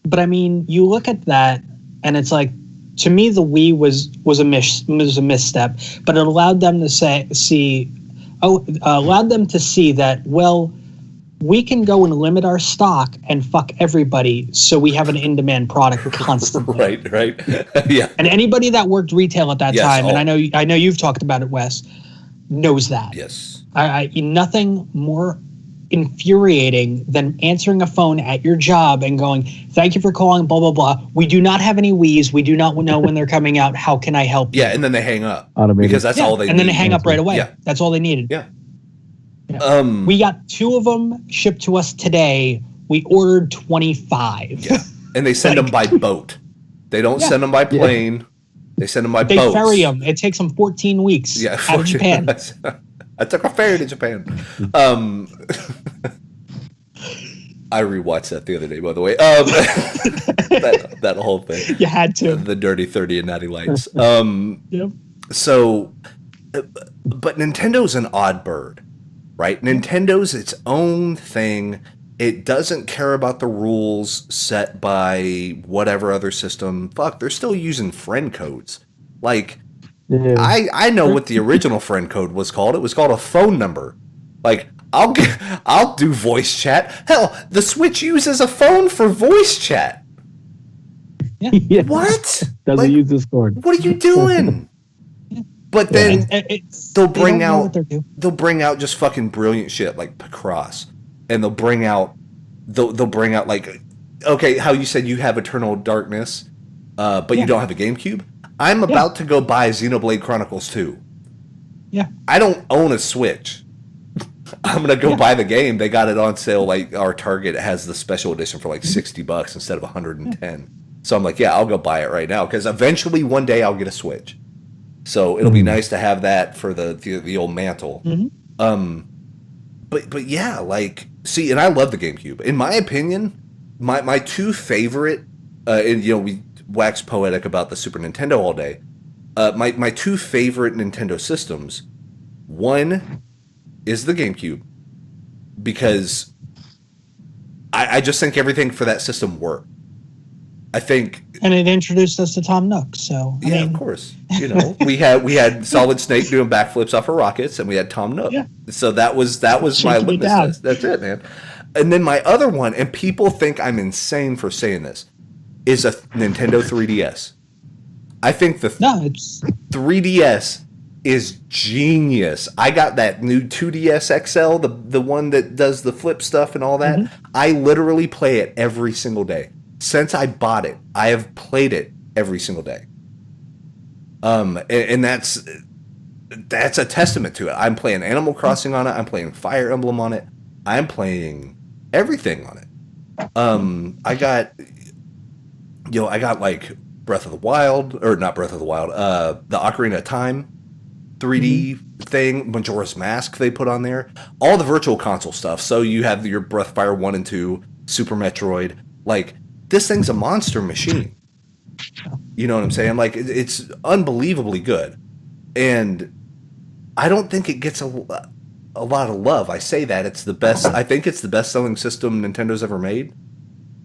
But I mean, you look at that, and it's like, to me, the Wii was a misstep, but it allowed them to see that, well, we can go and limit our stock and fuck everybody, so we have an in-demand product constantly. Right. Yeah. And anybody that worked retail at that time, and I know you've talked about it, Wes, knows that. Yes. Nothing more infuriating than answering a phone at your job and going, "Thank you for calling, blah, blah, blah. We do not have any Wiis. We do not know when they're coming out. How can I help you?" Yeah, and then they hang up. Automated. Because that's all they and need. then they hang up right away. Yeah. That's all they needed. Yeah. We got 2 of them shipped to us today. We ordered 25. Yeah. And they send them by boat. They don't send them by plane. They send them by boat. They ferry them. It takes them 14 weeks out of Japan. I took a ferry to Japan. I rewatched that the other day, by the way. That whole thing. You had to. The Dirty 30 and Natty Lights. Yep. So, but Nintendo's an odd bird, right? Nintendo's its own thing. It doesn't care about the rules set by whatever other system. Fuck, they're still using friend codes. Like, I know what the original friend code was called. It was called a phone number. Like, I'll do voice chat. Hell, the Switch uses a phone for voice chat. Yeah. What? Doesn't use Discord. What are you doing? But then they'll bring out just fucking brilliant shit like Picross, and they'll bring out like, okay, how you said you have Eternal Darkness, but you don't have a GameCube. I'm about to go buy Xenoblade Chronicles 2. Yeah. I don't own a Switch. I'm gonna go buy the game. They got it on sale. Like, our Target has the special edition for like $60 instead of 110. So I'm like, yeah, I'll go buy it right now, because eventually one day I'll get a Switch. So it'll be nice to have that for the old mantle. But yeah, like, see, and I love the GameCube. In my opinion, my 2 favorite, and we wax poetic about the Super Nintendo all day. My 2 favorite Nintendo systems, one is the GameCube, because I just think everything for that system worked. I think, and it introduced us to Tom Nook. So I mean, of course, we had Solid Snake doing backflips off of rockets, and we had Tom Nook. Yeah. So that was my litmus test. That's it, man. And then my other one, and people think I'm insane for saying this, is a Nintendo 3DS. I think 3DS is genius. I got that new 2DS XL, the one that does the flip stuff and all that. Mm-hmm. I literally play it every single day. Since I bought it, I have played it every single day. And that's a testament to it. I'm playing Animal Crossing on it. I'm playing Fire Emblem on it. I'm playing everything on it. I got like Breath of the Wild, or not Breath of the Wild, the Ocarina of Time 3D thing, Majora's Mask they put on there, all the Virtual Console stuff. So you have your Breath of Fire 1 and 2, Super Metroid. Like, this thing's a monster machine. You know what I'm saying? Like, it's unbelievably good. And I don't think it gets a lot of love. I say that it's the best. I think it's the best-selling system Nintendo's ever made.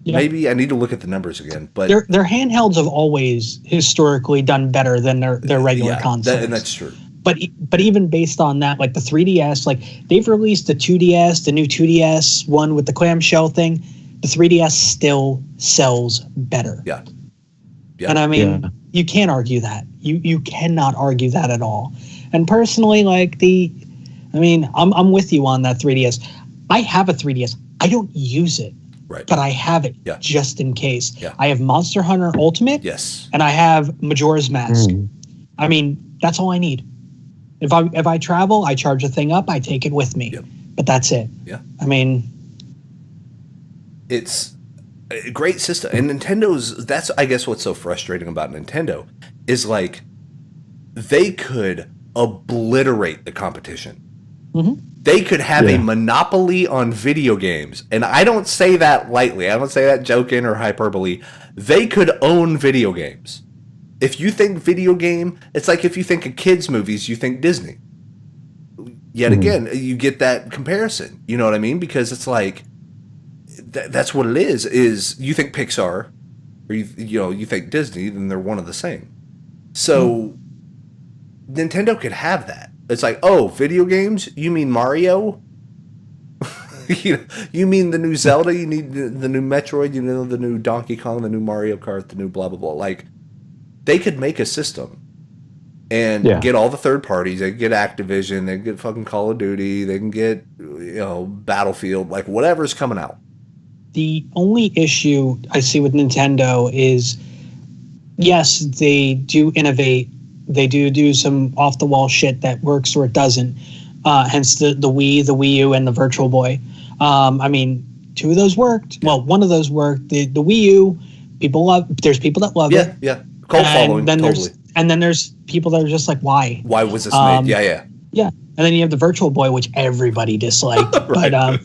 Yeah. Maybe I need to look at the numbers again, but their handhelds have always historically done better than their regular consoles, and that's true. But even based on that, like the 3DS, like they've released the 2DS, the new 2DS one with the clamshell thing. The 3DS still sells better. Yeah. And I mean, you can't argue that. You cannot argue that at all. And personally, like I'm with you on that 3DS. I have a 3DS. I don't use it. Right. But I have it just in case. Yeah. I have Monster Hunter Ultimate. Yes. And I have Majora's Mask. I mean, that's all I need. If I travel, I charge the thing up, I take it with me. Yep. But that's it. Yeah. I mean, it's a great system. And that's I guess what's so frustrating about Nintendo is like they could obliterate the competition. Mm-hmm. They could have a monopoly on video games. And I don't say that lightly. I don't say that joking or hyperbole. They could own video games. If you think video game, it's like if you think of kids' movies, you think Disney. Yet again, you get that comparison. You know what I mean? Because it's like, that's what it is you think Pixar, or you think Disney, then they're one of the same. So Nintendo could have that. It's like, oh, video games? You mean Mario? You mean the new Zelda? You need the new Metroid? You know, the new Donkey Kong, the new Mario Kart, the new blah, blah, blah. Like, they could make a system and get all the third parties. They can get Activision. They can get fucking Call of Duty. They can get, Battlefield. Like, whatever's coming out. The only issue I see with Nintendo is, yes, they do innovate. They do some off-the-wall shit that works or it doesn't. Hence the Wii, the Wii U, and the Virtual Boy. I mean, two of those worked. Well, one of those worked. The Wii U, there's people that love it. Yeah. Cult following, then there's people that are just like, why? Why was this made? Yeah. Yeah. And then you have the Virtual Boy, which everybody disliked. Right.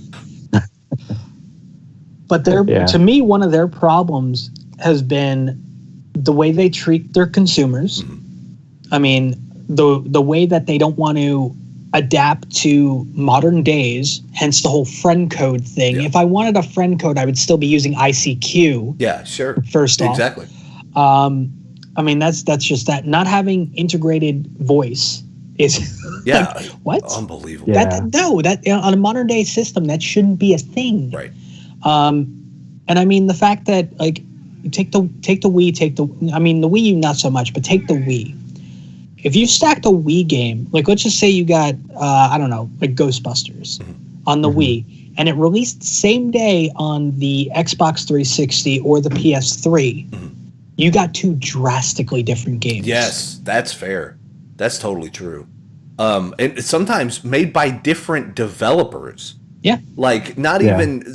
But to me, one of their problems has been the way they treat their consumers. Mm-hmm. I mean, the way that they don't want to adapt to modern days, hence the whole friend code thing. Yeah. If I wanted a friend code, I would still be using ICQ. Yeah, sure. First off. Exactly. I mean, that's just that. Not having integrated voice is like, what? Unbelievable. Yeah. That on a modern day system, that shouldn't be a thing. Right. And I mean, the fact that, like, take the Wii, the Wii U, not so much, but take the Wii. If you stack the Wii game, like, let's just say you got, I don't know, like Ghostbusters on the Wii, and it released the same day on the Xbox 360 or the PS3, you got two drastically different games. Yes, that's fair. That's totally true. And sometimes made by different developers. Yeah. Like, not even,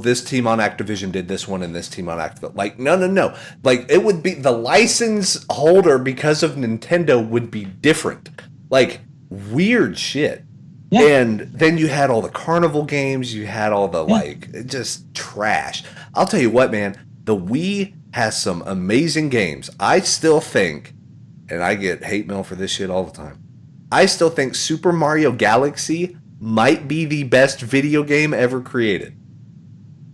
this team on Activision did this one and this team on Activision. Like, no. Like, it would be, the license holder, because of Nintendo, would be different. Like, weird shit. Yeah. And then you had all the Carnival games. You had all the, just trash. I'll tell you what, man. The Wii has some amazing games. I still think, and I get hate mail for this shit all the time, I still think Super Mario Galaxy might be the best video game ever created.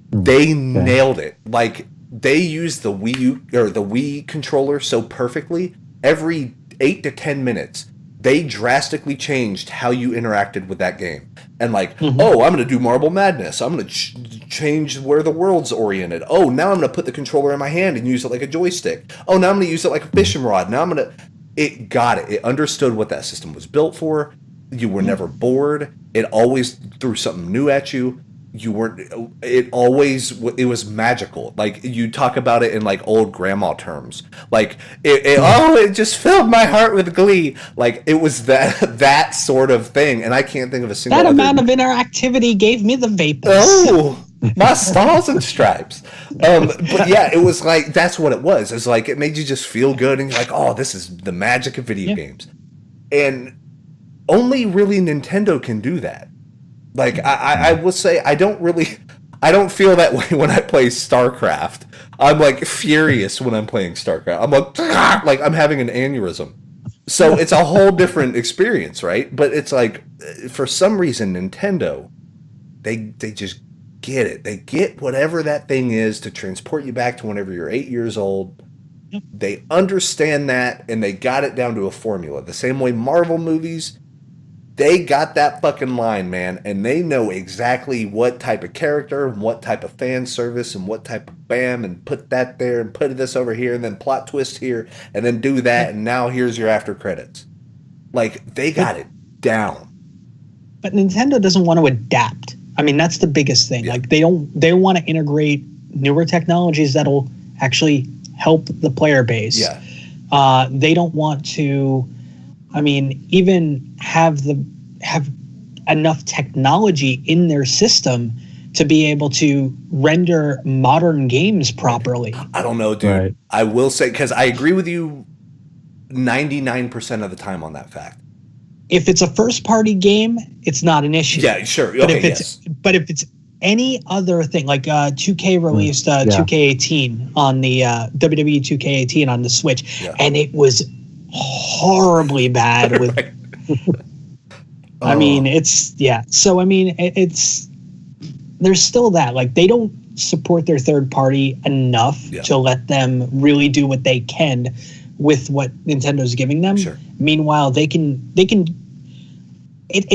They nailed it. Like, they used the Wii U or the Wii controller so perfectly. Every 8 to 10 minutes, they drastically changed how you interacted with that game. And like, I'm going to do Marble Madness. I'm going to change where the world's oriented. Oh, now I'm going to put the controller in my hand and use it like a joystick. Oh, now I'm going to use it like a fishing rod. Now I'm going to... it got it. It understood what that system was built for. You were never bored. It always threw something new at you. You weren't. It was magical. Like, you talk about it in like old grandma terms. Like it just filled my heart with glee. Like, it was that sort of thing. And I can't think of a single. That amount of interactivity gave me the vapors. Oh, my stars and stripes. But yeah, it was like, that's what it was. It's like, it made you just feel good, and you're like, oh, this is the magic of video games. And only really Nintendo can do that. Like, I will say, I don't feel that way when I play StarCraft. I'm like furious when I'm playing StarCraft. I'm like I'm having an aneurysm. So it's a whole different experience, right? But it's like, for some reason, Nintendo, they just get it. They get whatever that thing is to transport you back to whenever you're 8 years old. They understand that, and they got it down to a formula. The same way Marvel movies, they got that fucking line, man, and they know exactly what type of character and what type of fan service and what type of bam, and put that there and put this over here and then plot twist here and then do that, and now here's your after credits. Like, they got it down. But Nintendo doesn't want to adapt. I mean, that's the biggest thing. Yeah. Like, they want to integrate newer technologies that'll actually help the player base. Yeah. They don't want to, I mean, even have enough technology in their system to be able to render modern games properly. I don't know, dude. Right. I will say, because I agree with you 99% of the time on that fact. If it's a first-party game, it's not an issue. Yeah, sure. But if it's any other thing, like 2K released 2K18 on the WWE 2K18 on the Switch, and it was horribly bad. With, I mean, So I mean, it's there's still that. Like, they don't support their third party enough to let them really do what they can with what Nintendo's giving them. Sure. Meanwhile, they can.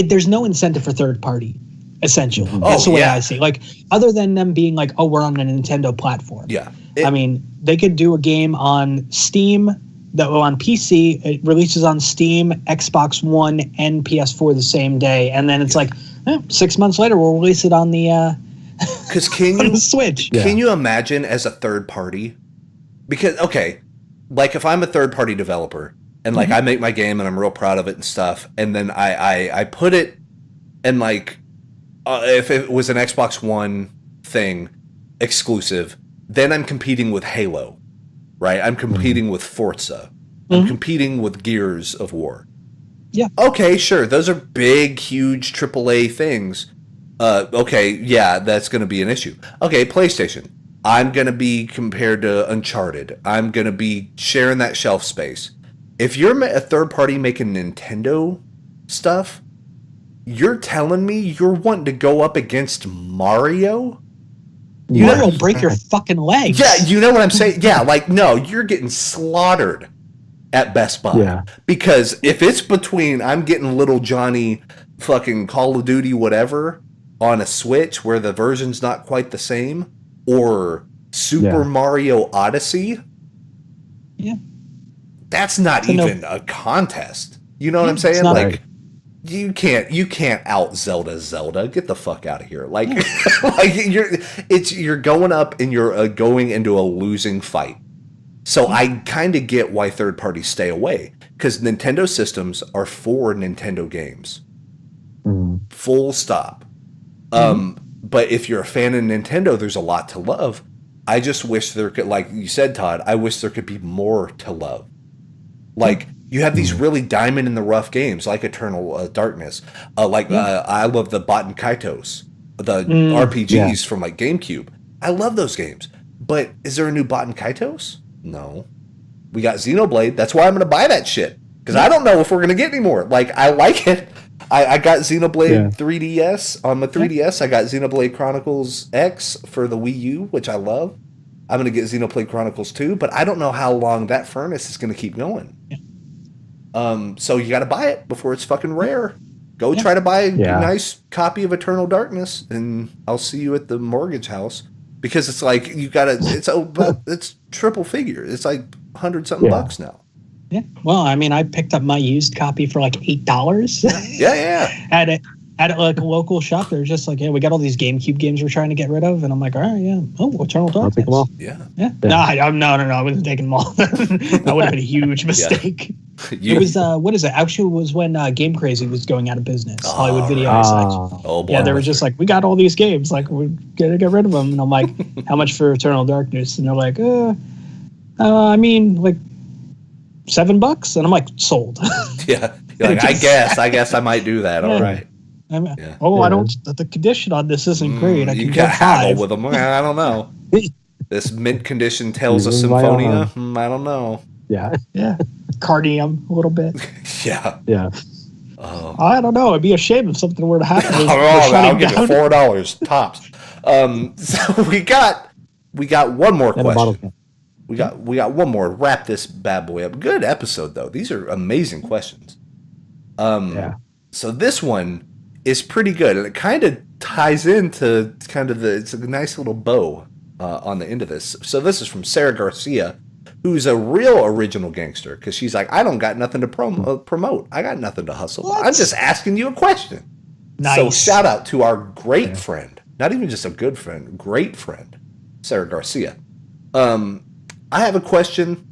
There's no incentive for third party. Essentially, that's the way I see it. Like, other than them being like, oh, we're on a Nintendo platform. Yeah. I mean, they could do a game on Steam, on PC. It releases on Steam, Xbox One, and PS4 the same day, and then it's like 6 months later, we'll release it on the because can you Switch? Can you imagine as a third party? Because like, if I'm a third party developer and like I make my game and I'm real proud of it and stuff, and then I put it and like. If it was an Xbox One thing, exclusive, then I'm competing with Halo, right? I'm competing with Forza. I'm competing with Gears of War. Yeah. Okay, sure. Those are big, huge AAA things. That's going to be an issue. Okay, PlayStation. I'm going to be compared to Uncharted. I'm going to be sharing that shelf space. If you're a third party making Nintendo stuff, you're telling me you're wanting to go up against Mario? Mario will break your fucking legs. Yeah, you know what I'm saying? Yeah, like, no, you're getting slaughtered at Best Buy. Yeah. Because if it's between, I'm getting little Johnny fucking Call of Duty whatever on a Switch where the version's not quite the same, or Super Mario Odyssey, that's not even a contest. You know what I'm saying? Like, right. You can't out Zelda. Get the fuck out of here. Like, you're going up and you're going into a losing fight. So I kind of get why third parties stay away, because Nintendo systems are for Nintendo games. Full stop. But if you're a fan of Nintendo, there's a lot to love. I just wish there could, like you said, Todd, I wish there could be more to love. Like, you have these really diamond in the rough games, like Eternal Darkness. I love the Baten Kaitos, the RPGs from like GameCube. I love those games. But is there a new Baten Kaitos? No. We got Xenoblade. That's why I'm going to buy that shit, because I don't know if we're going to get any more. Like, I like it. I got Xenoblade 3DS on my 3DS. I got Xenoblade Chronicles X for the Wii U, which I love. I'm going to get Xenoblade Chronicles 2, but I don't know how long that furnace is going to keep going. So you got to buy it before it's fucking rare. Go try to buy a nice copy of Eternal Darkness, and I'll see you at the mortgage house, because it's like, you got to, it's triple figure. It's like $100-something bucks now. Yeah. Well, I mean, I picked up my used copy for like $8. Yeah. At like a local shop. They're just like, yeah, we got all these GameCube games we're trying to get rid of, and I'm like, all right, yeah. Oh, Eternal Darkness. I'll take them all. Yeah. No, I wasn't taking them all. That would have been a huge mistake. It was what is it? Actually, it was when Game Crazy was going out of business. Hollywood Video. Oh boy. Yeah, they were just like, we got all these games, like we're gonna get rid of them, and I'm like, how much for Eternal Darkness? And they're like, I mean, like $7, and I'm like, sold. Yeah. You're like, I guess I might do that. All right. I don't. The condition on this isn't great. I can you get got 5 haggle with them. I don't know. This mint condition Tales of Symphonia. I don't know. Yeah. Cardium a little bit. Yeah. I don't know. It'd be a shame if something were to happen. I'll give you $4 tops. So we got one more question. We got one more. Wrap this bad boy up. Good episode though. These are amazing questions. So this one is pretty good, and it kind of ties into it's a nice little bow on the end of this. So this is from Sarah Garcia, who's a real original gangster, because she's like, I don't got nothing to promote. I got nothing to hustle. What? I'm just asking you a question. Nice. So shout out to our great friend, not even just a good friend, great friend, Sarah Garcia. I have a question.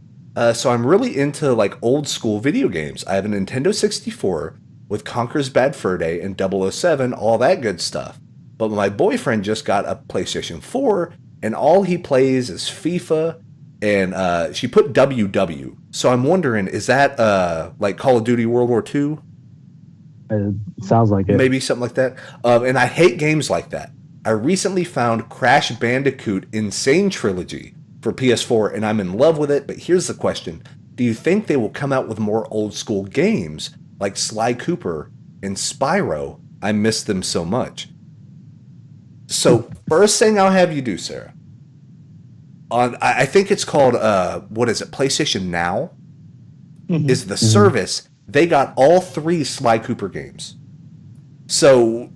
So I'm really into like old school video games. I have a Nintendo 64 with Conker's Bad Fur Day and 007, all that good stuff. But my boyfriend just got a PlayStation 4, and all he plays is FIFA, and she put WW. So I'm wondering, is that like Call of Duty World War II? It sounds like it. Maybe something like that. And I hate games like that. I recently found Crash Bandicoot Insane Trilogy for PS4, and I'm in love with it, but here's the question. Do you think they will come out with more old school games like Sly Cooper and Spyro? I miss them so much. So first thing I'll have you do, Sarah, I think it's called, PlayStation Now is the service. They got all 3 Sly Cooper games. So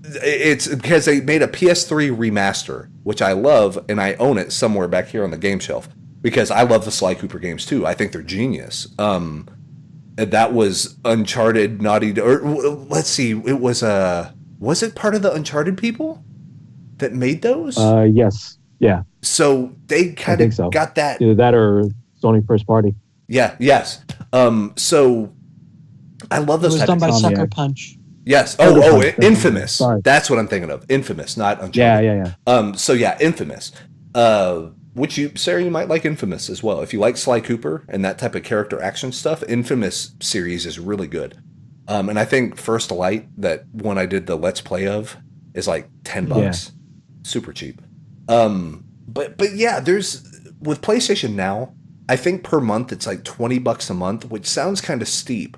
it's because they made a PS3 remaster, which I love, and I own it somewhere back here on the game shelf because I love the Sly Cooper games too. I think they're genius. That was Uncharted, let's see, it was it part of the Uncharted people that made those? Yes. Yeah. So they kind of got that. Either that or Sony first party. Yeah. Yes. So I love those. It was done by Sucker Punch. Yes. Infamous. Sorry. That's what I'm thinking of. Infamous, not Uncharted. Yeah. So yeah, Infamous. Which Sarah, you might like Infamous as well. If you like Sly Cooper and that type of character action stuff, Infamous series is really good. And I think First Light, that one I did the Let's Play of, is like $10. Yeah. Super cheap. But yeah, with PlayStation Now, I think per month it's like $20 a month, which sounds kind of steep,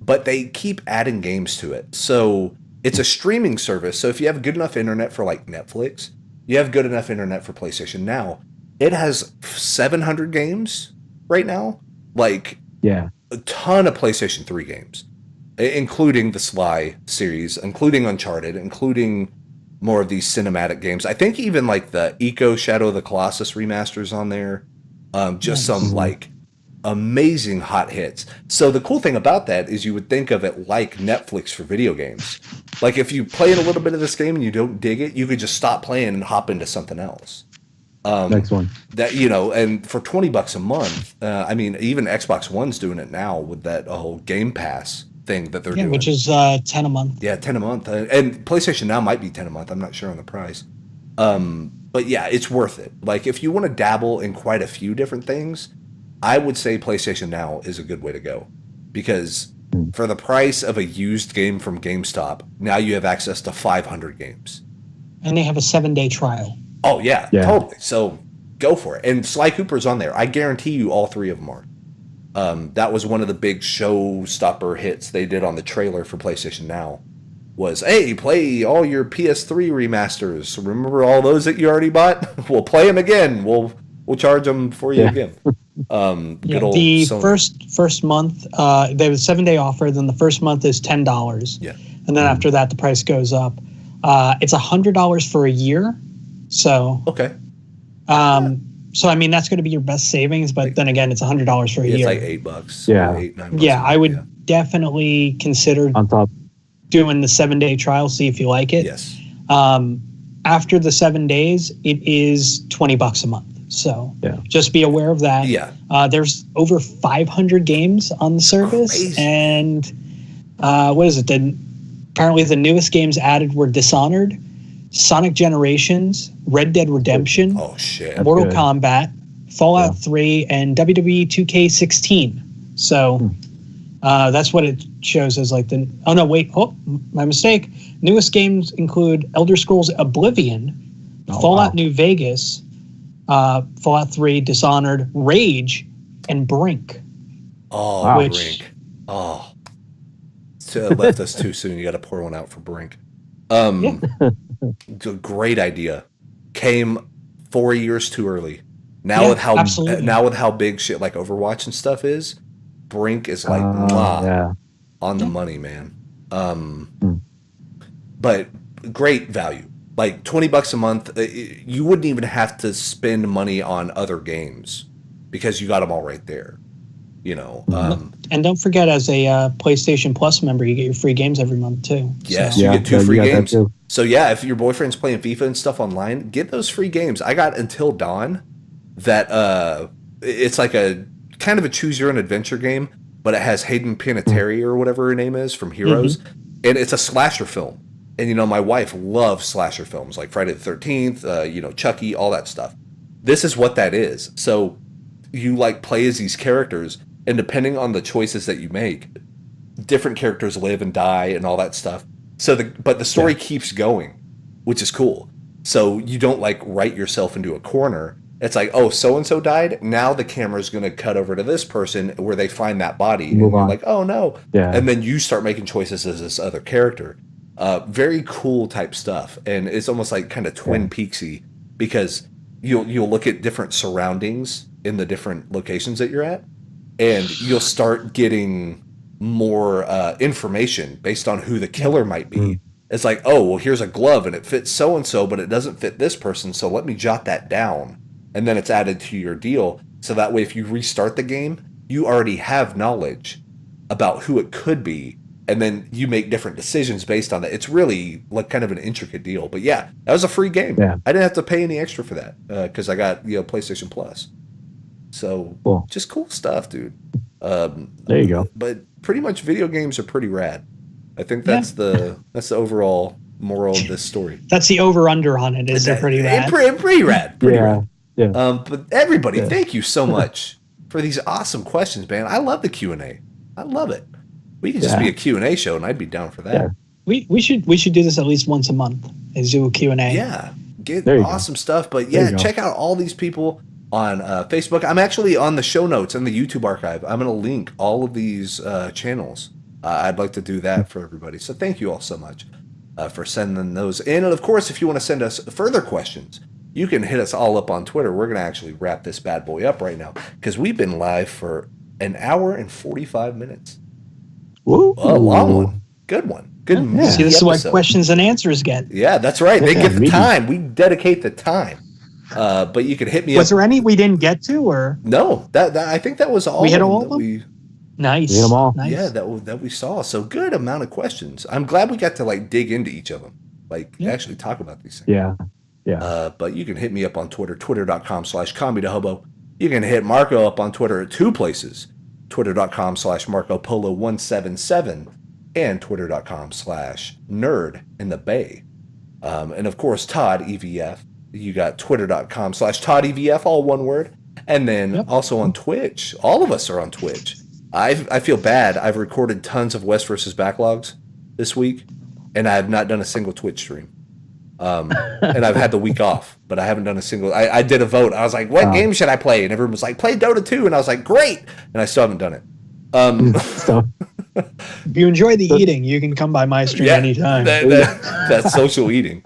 but they keep adding games to it. So it's a streaming service. So if you have good enough internet for like Netflix, you have good enough internet for PlayStation Now. It has 700 games right now. Like a ton of PlayStation 3 games, including the Sly series, including Uncharted, including more of these cinematic games. I think even like the Eco Shadow of the Colossus remasters on there. Just some like amazing hot hits. So the cool thing about that is you would think of it like Netflix for video games. Like if you play in a little bit of this game and you don't dig it, you could just stop playing and hop into something else. Next one. That, and for $20 a month, I mean, even Xbox One's doing it now with that whole Game Pass thing that they're doing. Which is 10 a month. Yeah, 10 a month. And PlayStation Now might be 10 a month. I'm not sure on the price. But yeah, it's worth it. Like if you want to dabble in quite a few different things, I would say PlayStation Now is a good way to go. Because for the price of a used game from GameStop, now you have access to 500 games. And they have a 7-day trial. Oh, yeah, totally. So go for it. And Sly Cooper's on there. I guarantee you all 3 of them are. That was one of the big showstopper hits they did on the trailer for PlayStation Now. Was, hey, play all your PS3 remasters. Remember all those that you already bought? We'll play them again. We'll charge them for you again. Good old the Sony. first month, they have a 7-day offer. Then the first month is $10. Yeah. And then after that, the price goes up. It's $100 for a year. So okay. So I mean, that's going to be your best savings, but then again, it's $100 for a year. It's like $8. Yeah. $8-9. Yeah, I would definitely consider On top. doing the 7-day trial, see if you like it. Yes. After the 7 days, it is $20 a month. So just be aware of that. Yeah. There's over 500 games on the service. Crazy. And what is it? Apparently the newest games added were Dishonored, Sonic Generations, Red Dead Redemption, Mortal Kombat, Fallout 3, and WWE 2K16. So that's what it shows as like the... Oh, no, wait. Oh, my mistake. Newest games include Elder Scrolls Oblivion, Fallout New Vegas, Fallout 3, Dishonored, Rage, and Brink. Oh, Brink. Oh. So it left us too soon. You got to pour one out for Brink. Great idea. Came 4 years too early. Now with how big shit like Overwatch and stuff is, Brink is like on the money, man. But great value. Like $20 a month, you wouldn't even have to spend money on other games because you got them all right there. You know, and don't forget, as a PlayStation Plus member, you get your free games every month too. Yes, you get 2 free games. So yeah, if your boyfriend's playing FIFA and stuff online, get those free games. I got Until Dawn. That it's like a kind of a choose your own adventure game, but it has Hayden Panettiere or whatever her name is from Heroes, and it's a slasher film. And you know, my wife loves slasher films like Friday the 13th, you know, Chucky, all that stuff. This is what that is. So you like play as these characters. And depending on the choices that you make, different characters live and die and all that stuff. But the story keeps going, which is cool. So you don't like write yourself into a corner. It's like, oh, so-and-so died. Now the camera's going to cut over to this person where they find that body. And you're like, oh, no. Yeah. And then you start making choices as this other character. Very cool type stuff. And it's almost like kind of Twin Peaksy because you'll look at different surroundings in the different locations that you're at. And you'll start getting more information based on who the killer might be. It's like, oh, well, here's a glove and it fits so-and-so, but it doesn't fit this person. So let me jot that down. And then it's added to your deal. So that way, if you restart the game, you already have knowledge about who it could be. And then you make different decisions based on that. It's really like kind of an intricate deal. But yeah, that was a free game. Yeah. I didn't have to pay any extra for that because I got PlayStation Plus. So just cool stuff, dude. There you go. But pretty much video games are pretty rad. I think that's the overall moral of this story. That's the over-under on it. Is they're pretty rad. Pretty rad. Pretty rad. Yeah. But everybody, thank you so much for these awesome questions, man. I love the Q&A. I love it. We could just be a Q&A show, and I'd be down for that. Yeah. We should do this at least once a month. Is do a Q&A. Yeah. Get awesome stuff. But check out all these people on Facebook. I'm actually on the show notes and the YouTube archive. I'm going to link all of these channels. I'd like to do that for everybody. So thank you all so much for sending those in. And of course, if you want to send us further questions, you can hit us all up on Twitter. We're going to actually wrap this bad boy up right now because we've been live for an hour and 45 minutes. Ooh. A long one. Good one. Good. See, this is what questions and answers get. Yeah, that's right. They get the time. We dedicate the time. But you can hit me up. Was there any we didn't get to, or no? That I think that was all. We hit all of them. Nice. We hit them all. Nice. Yeah, that we saw. So good amount of questions. I'm glad we got to like dig into each of them, actually talk about these things. Yeah. But you can hit me up on Twitter, twitter.com/comedy-hobo. You can hit Marco up on Twitter at 2 places, twitter.com/MarcoPolo177 and twitter.com/nerd in the bay. And of course, Todd EVF. You got twitter.com/ToddEVF, all one word. And then also on Twitch. All of us are on Twitch. I feel bad. I've recorded tons of West versus Backlogs this week, and I have not done a single Twitch stream. And I've had the week off, but I haven't done a single. I did a vote. I was like, what game should I play? And everyone was like, play Dota 2. And I was like, great. And I still haven't done it. If you enjoy the eating, you can come by my stream anytime. That's social eating.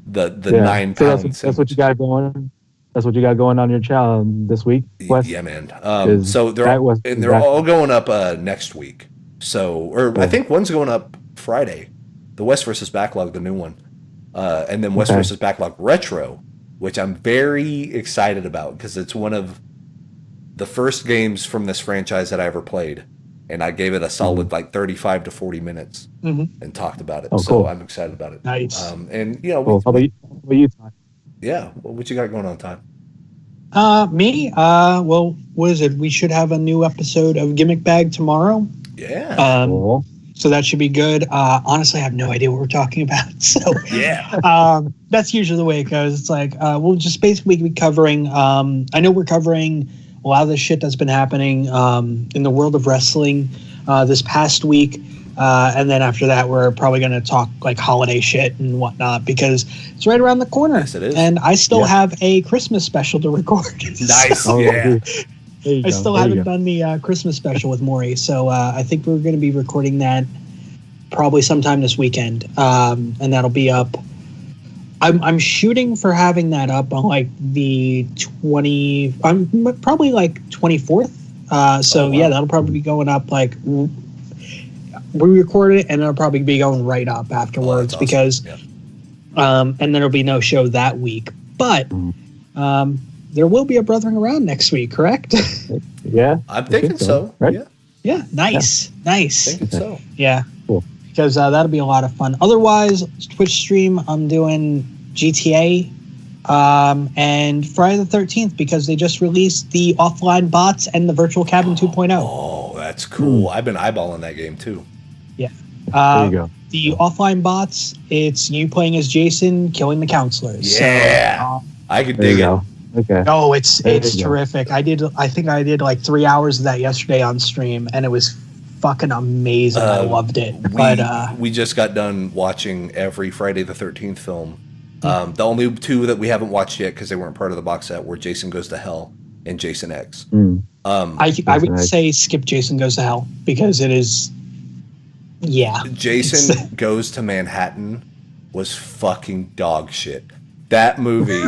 The 9 pounds. That's what you got going. That's what you got going on your channel this week, Wes? Yeah, man. So they're all going up next week. So, I think one's going up Friday. The West versus Backlog, the new one, and then West versus Backlog Retro which I'm very excited about because it's one of the first games from this franchise that I ever played. And I gave it a solid 35 to 40 minutes and talked about it. Oh, so cool. I'm excited about it. Nice. And, you know, Cool. How about you, Todd? Yeah. What you got going on, Todd? Me? Well, what is it? We should have a new episode of Gimmick Bag tomorrow. Yeah. Cool. So that should be good. Honestly, I have no idea what we're talking about. So Yeah. that's usually the way it goes. It's like we'll just basically be covering. I know we're covering a lot of the shit that's been happening in the world of wrestling this past week. And then after that, we're probably going to talk like holiday shit and whatnot because it's right around the corner. Yes, it is. And I still have a Christmas special to record. Nice. Oh, Yeah. I still haven't done the Christmas special with Maury. So I think we're going to be recording that probably sometime this weekend. And that'll be up. I'm shooting for having that up on like the 20. I'm probably like 24th. So yeah, that'll probably be going up like we record it and it'll probably be going right up afterwards because and then there'll be no show that week. But there will be a Brothering Around next week, correct? Yeah. I'm thinking so. Right? Yeah. Yeah, nice. Thinking so. Yeah. Cool. Because that'll be a lot of fun. Otherwise, Twitch stream, I'm doing GTA and Friday the 13th because they just released the offline bots and the Virtual Cabin 2.0. Oh, that's cool. I've been eyeballing that game too. Yeah. There you go. The offline bots, it's you playing as Jason killing the counselors. Yeah. So, I could There you dig it. go. Okay. oh, it's There you go. terrific. I think I did like 3 hours of that yesterday on stream and it was fucking amazing. I loved it. We just got done watching every Friday the 13th film. The only two that we haven't watched yet because they weren't part of the box set were Jason Goes to Hell and Jason X. I would say skip Jason Goes to Hell because it is, yeah. Jason Goes to Manhattan was fucking dog shit. That movie.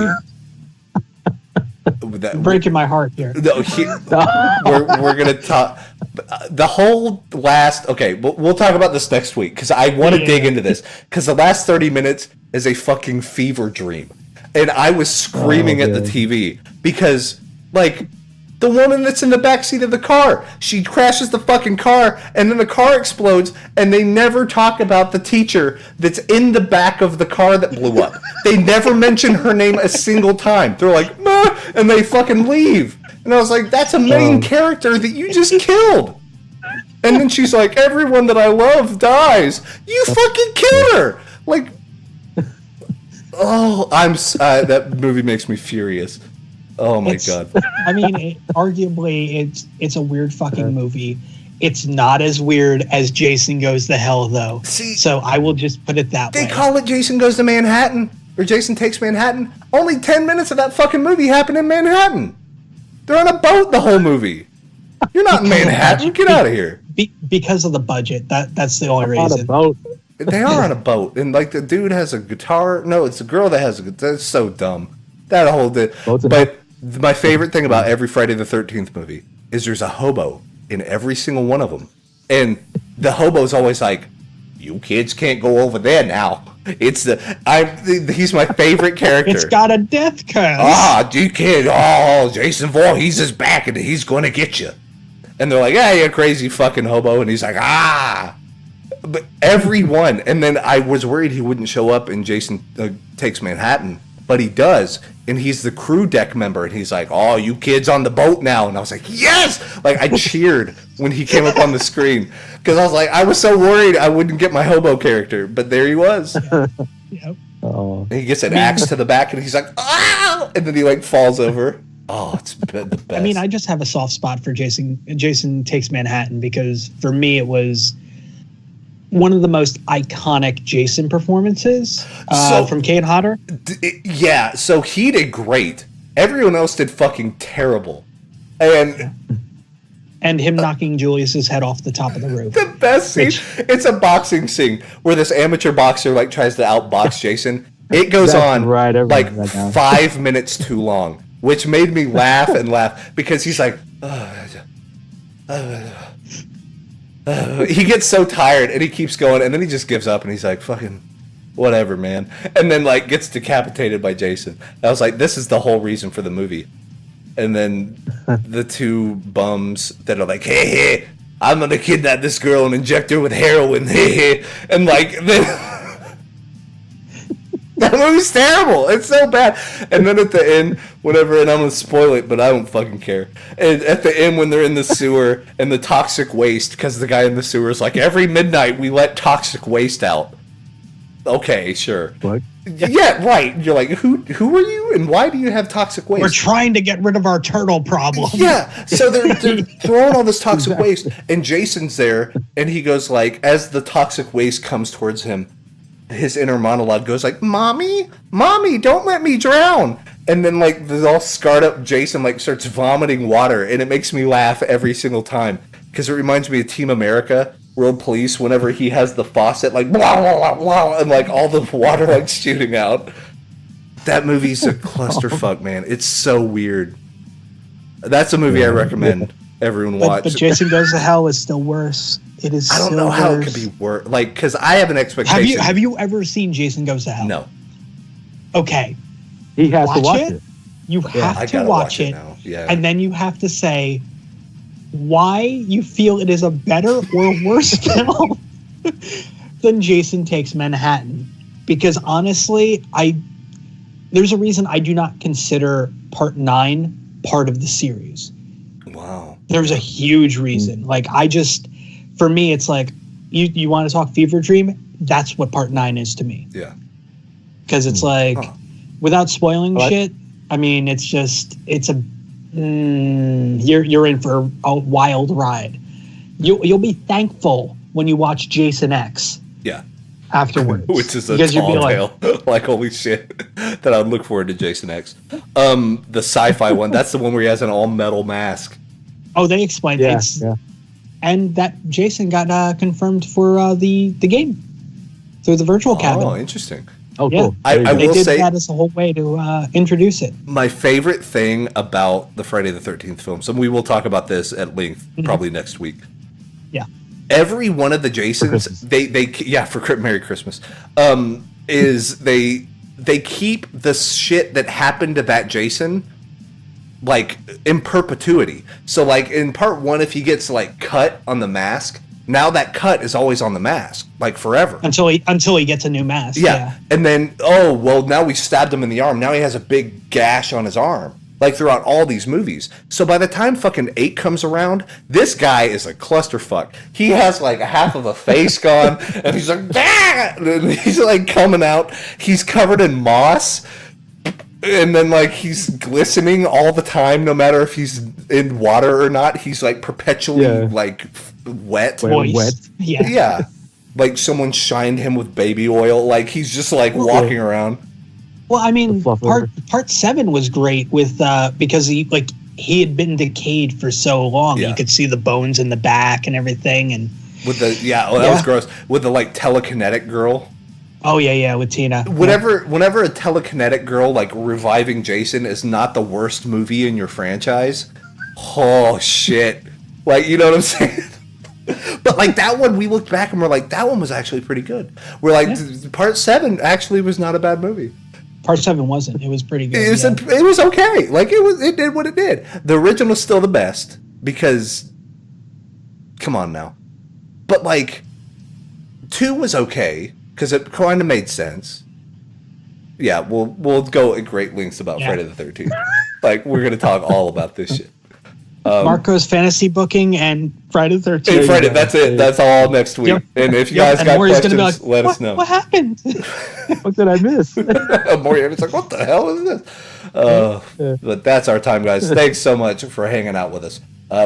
Breaking my heart here. No, we're gonna talk the whole last. Okay, we'll talk about this next week because I want to dig into this because the last 30 minutes is a fucking fever dream, and I was screaming at the TV because like the woman that's in the backseat of the car, she crashes the fucking car, and then the car explodes, and they never talk about the teacher that's in the back of the car that blew up. They never mention her name a single time. They're like, "Meh," and they fucking leave. And I was like, that's a main character that you just killed. And then she's like, everyone that I love dies. You fucking killed her. Like, oh, that movie makes me furious. Oh my God. I mean, arguably, it's a weird fucking movie. It's not as weird as Jason Goes to Hell, though. See, so I will just put it that way. They call it Jason Goes to Manhattan, or Jason Takes Manhattan. Only 10 minutes of that fucking movie happened in Manhattan. They're on a boat the whole movie. You're not in Manhattan. Get out of here. Because of the budget. That's the only reason. On a boat. They are on a boat, and like the dude has a guitar. No, it's the girl that has a guitar. That's so dumb. That whole But my favorite thing about every Friday the 13th movie is there's a hobo in every single one of them, and the hobo's always like, "You kids can't go over there now." He's my favorite character. It's got a death curse. You kid. Oh, Jason Voorhees is back, and he's gonna get you. And they're like, "Yeah, you crazy fucking hobo," and he's like, But everyone, and then I was worried he wouldn't show up in Jason Takes Manhattan, but he does, and he's the crew deck member, and he's like, "Oh, you kids on the boat now," and I was like, "Yes!" Like I cheered when he came up on the screen because I was like, I was so worried I wouldn't get my hobo character, but there he was. Yep. And he gets an axe to the back, and he's like, "Ah!" And then he like falls over. Oh, it's the best. I mean, I just have a soft spot for Jason Takes Manhattan because for me it was one of the most iconic Jason performances from Kane Hodder. Yeah, so he did great. Everyone else did fucking terrible. And him knocking Julius's head off the top of the roof. The best scene, it's a boxing scene where this amateur boxer like tries to outbox Jason. It goes on like 5 minutes too long, which made me laugh and laugh because he's like, he gets so tired and he keeps going and then he just gives up and he's like, fucking, whatever, man. And then like gets decapitated by Jason. I was like, this is the whole reason for the movie. And then the two bums that are like, hey, I'm gonna kidnap this girl and inject her with heroin, and like then. That movie's terrible. It's so bad. And then at the end, whatever, and I'm going to spoil it, but I don't fucking care. And at the end, when they're in the sewer and the toxic waste, because the guy in the sewer is like, every midnight we let toxic waste out. Okay, sure. What? Yeah, right. You're like, who are you and why do you have toxic waste? We're trying to get rid of our turtle problem. Yeah, so they're throwing all this toxic waste, and Jason's there, and he goes like, as the toxic waste comes towards him, his inner monologue goes like, mommy, don't let me drown. And then like the all scarred up Jason like starts vomiting water, and it makes me laugh every single time because it reminds me of Team America, World Police, whenever he has the faucet like blah blah blah blah, and like all the water like shooting out. That movie's a clusterfuck, man. It's so weird. That's a movie I recommend everyone watch. But Jason Goes to Hell is still worse. It is. I don't know how it could be worse. Like, because I have an expectation. Have you ever seen Jason Goes to Hell? No. Okay. He has to watch it. You have to watch it now. Yeah. And then you have to say why you feel it is a better or worse film than Jason Takes Manhattan. Because honestly, there's a reason I do not consider Part 9 part of the series. Wow. There's a huge reason. Like, for me, it's like, you want to talk fever dream? That's what Part 9 is to me. Yeah. Because it's like, without spoiling shit, I mean, it's you're in for a wild ride. You'll be thankful when you watch Jason X. Yeah. Afterwards. Which is a tall tale. Like, holy shit. That I'd look forward to Jason X. The sci-fi one, that's the one where he has an all-metal mask. Oh, they explained it. Yeah. And that Jason got confirmed for the game through the virtual cabin. Oh, interesting. Oh, cool. I they will did say that as a whole way to introduce it. My favorite thing about the Friday the 13th films, and we will talk about this at length probably next week. Yeah. Every one of the Jasons, for Merry Christmas, is they keep the shit that happened to that Jason like in perpetuity. So like in part 1, if he gets like cut on the mask, now that cut is always on the mask, like forever. Until he gets a new mask. Yeah. And then, now we stabbed him in the arm. Now he has a big gash on his arm, like throughout all these movies. So by the time fucking 8 comes around, this guy is a clusterfuck. He has like half of a face gone, and he's like, and he's like coming out. He's covered in moss. And then, like, he's glistening all the time, no matter if he's in water or not. He's, like, perpetually, like, wet. Wet. Yeah. Yeah. Like, someone shined him with baby oil. Like, he's just, like, walking around. Well, I mean, part 7 was great with because he had been decayed for so long. You could see the bones in the back and everything. And with the, that was gross. With the, like, telekinetic girl. Oh, yeah, with Tina. Whenever a telekinetic girl, like, reviving Jason is not the worst movie in your franchise, oh, shit. Like, you know what I'm saying? But, like, that one, we looked back and we're like, that one was actually pretty good. We're like, Part 7 actually was not a bad movie. Part 7 wasn't. It was pretty good. It was okay. Like, it did what it did. The original is still the best because, come on now. But, like, 2 was okay. Because it kind of made sense. Yeah, we'll go at great lengths about Friday the 13th. Like, we're going to talk all about this shit. Marco's fantasy booking and Friday the 13th. Hey, Friday, that's it. That's all next week. Yep. And if you guys got questions, let us know. What happened? What did I miss? Moriarty's like, what the hell is this? But that's our time, guys. Thanks so much for hanging out with us.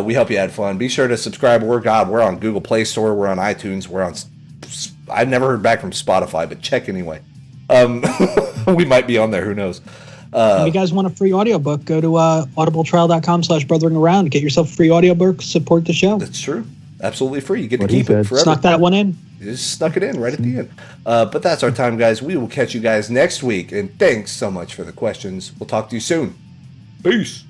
We hope you had fun. Be sure to subscribe. We're on Google Play Store. We're on iTunes. We're on... I've never heard back from Spotify, but check anyway. We might be on there. Who knows? If you guys want a free audiobook, go to audibletrial.com/brotheringaround. Get yourself a free audiobook. Support the show. That's true. Absolutely free. You get to keep it forever. Snuck that one in. You just snuck it in right at the end. But that's our time, guys. We will catch you guys next week. And thanks so much for the questions. We'll talk to you soon. Peace.